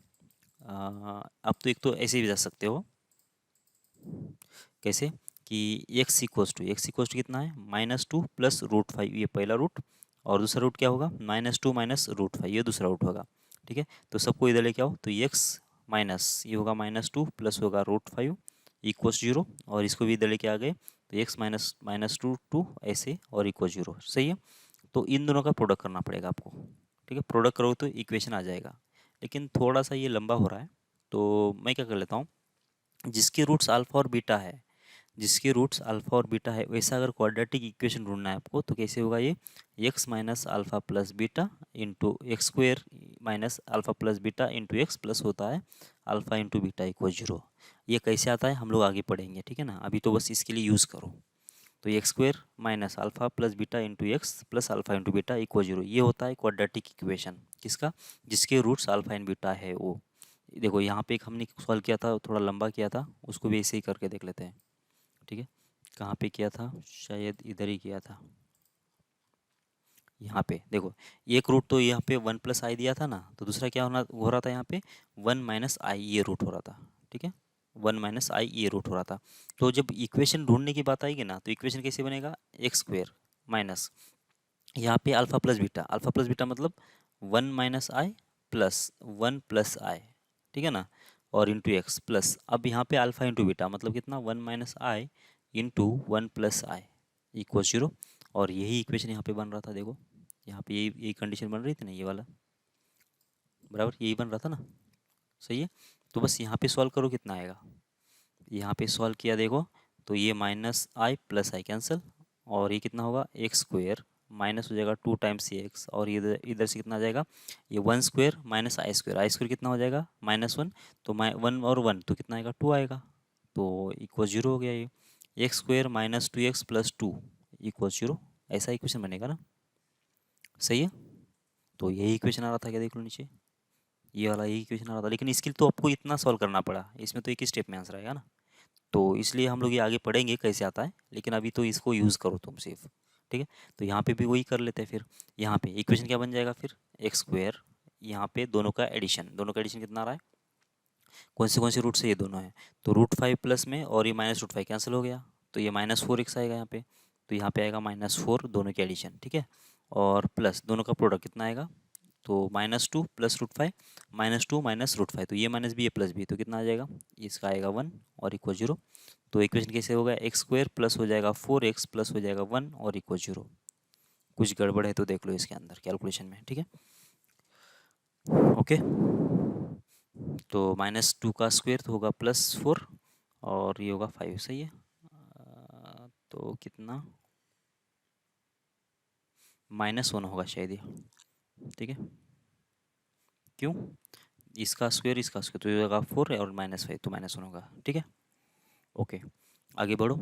अब तो एक तो ऐसे भी जा सकते हो, कैसे कि एक्स इक्वस टू कितना है -2 प्लस √5 ये पहला रूट, और दूसरा रूट क्या होगा -2 माइनस √5 ये दूसरा रूट होगा, ठीक है। तो सबको इधर लेके आओ, तो एक्स माइनस ये होगा -2 प्लस होगा √5 इक्वस 0, और इसको भी इधर लेके आ गए, तो एक्स माइनस -2 ऐसे और इक्वस 0, सही है। तो इन दोनों का प्रोडक्ट करना पड़ेगा आपको, ठीक है। प्रोडक्ट करो तो इक्वेशन आ जाएगा, लेकिन थोड़ा सा ये लंबा हो रहा है, तो मैं क्या कर लेता हूँ, जिसके रूट्स अल्फा और बीटा है, जिसके रूट्स अल्फा और बीटा है वैसा अगर क्वाड्रेटिक इक्वेशन ढूंढना है आपको, तो कैसे होगा ये, x minus alpha plus beta into x square minus alpha plus beta into x plus होता है अल्फा इंटू बीटा इक्वल 0। ये कैसे आता है हम लोग आगे पढ़ेंगे, ठीक है ना, अभी तो बस इसके लिए यूज़ करो। तो x square minus alpha plus beta into x plus alpha into beta equal 0, ये होता है क्वाड्रेटिक इक्वेशन किसका, जिसके रूट्स अल्फा एंड बीटा है वो। देखो यहाँ पे एक हमने सॉल्व किया था, थोड़ा लंबा किया था, उसको भी ऐसे ही करके देख लेते हैं, ठीक है। कहाँ पे किया था, शायद इधर ही किया था, यहाँ पे देखो, एक रूट तो यहाँ पे 1 + i दिया था ना, तो दूसरा क्या होना हो रहा था यहाँ पे 1 - i ये रूट हो रहा था, ठीक है। 1 - i ये रूट हो रहा था। तो जब इक्वेशन ढूंढने की बात आएगी ना, तो इक्वेशन कैसे बनेगा, एक्स स्क्वेयर माइनस यहाँ पे अल्फा प्लस बीटा मतलब 1 - i प्लस 1 + i, ठीक है ना, और इंटू एक्स प्लस, अब यहाँ पे अल्फा इंटू बीटा मतलब कितना 1 - i इंटू 1 + i इक्वल 0, और यही इक्वेशन यहाँ पे बन रहा था, देखो यहाँ पे यही कंडीशन बन रही थी ना, ये वाला बराबर यही बन रहा था ना, सही है। तो बस यहाँ पे सॉल्व करो कितना आएगा, यहाँ पे सॉल्व किया देखो, तो ये -i + i कैंसिल, और ये कितना होगा एक्स स्क्वेयर माइनस हो जाएगा 2 टाइम्स और ये इधर इधर से कितना आ जाएगा, ये 1 स्क्वेयर माइनस आई स्क्वेयर कितना हो जाएगा -1, तो 1 और 1 तो कितना आएगा 2 आएगा, तो इक्वल 0 हो गया ये, एक्स स्क्वेयर -2x + 2 इक्वल 0, ऐसा इक्वेशन बनेगा ना, सही है। तो यही इक्वेशन आ रहा था क्या, देख लो नीचे ये वाला यही इक्वेशन आ रहा था, लेकिन इसके लिए तो आपको इतना सॉल्व करना पड़ा, इसमें तो एक ही स्टेप में आंसर आएगा ना। तो इसलिए हम लोग ये आगे पढ़ेंगे कैसे आता है, लेकिन अभी तो इसको यूज़ करो तुम सिर्फ, ठीक है। तो यहाँ पे भी वही कर लेते हैं फिर, यहाँ पे इक्वेशन क्या बन जाएगा फिर, एक्स स्क्वेयर यहाँ पे दोनों का एडिशन कितना आ रहा है, कौन से रूट से ये दोनों है, तो √5 प्लस में और ये -√5 कैंसिल हो गया, तो ये -4x आएगा यहाँ पे, तो यहाँ पे आएगा -4 दोनों के एडिशन, ठीक है, और प्लस दोनों का प्रोडक्ट कितना आएगा, तो -2 प्लस √5 -2 माइनस √5, तो ये माइनस बी ये प्लस बी, तो कितना आ जाएगा, इसका आएगा 1 और इक्वल 0। तो इक्वेशन कैसे होगा, एक्स स्क्वेयर प्लस हो जाएगा 4x प्लस हो जाएगा 1 और इक्वल 0। कुछ गड़बड़ है तो देख लो इसके अंदर कैलकुलेशन में, ठीक है, ओके। तो -2 का स्क्वेयर तो होगा +4 और ये होगा 5, सही है। तो कितना -1 होगा शायद ये, ठीक है, क्यों, इसका स्क्वेयर तो ये होगा 4 और -5 तो -1 होगा, ठीक है, ओके। आगे बढ़ो,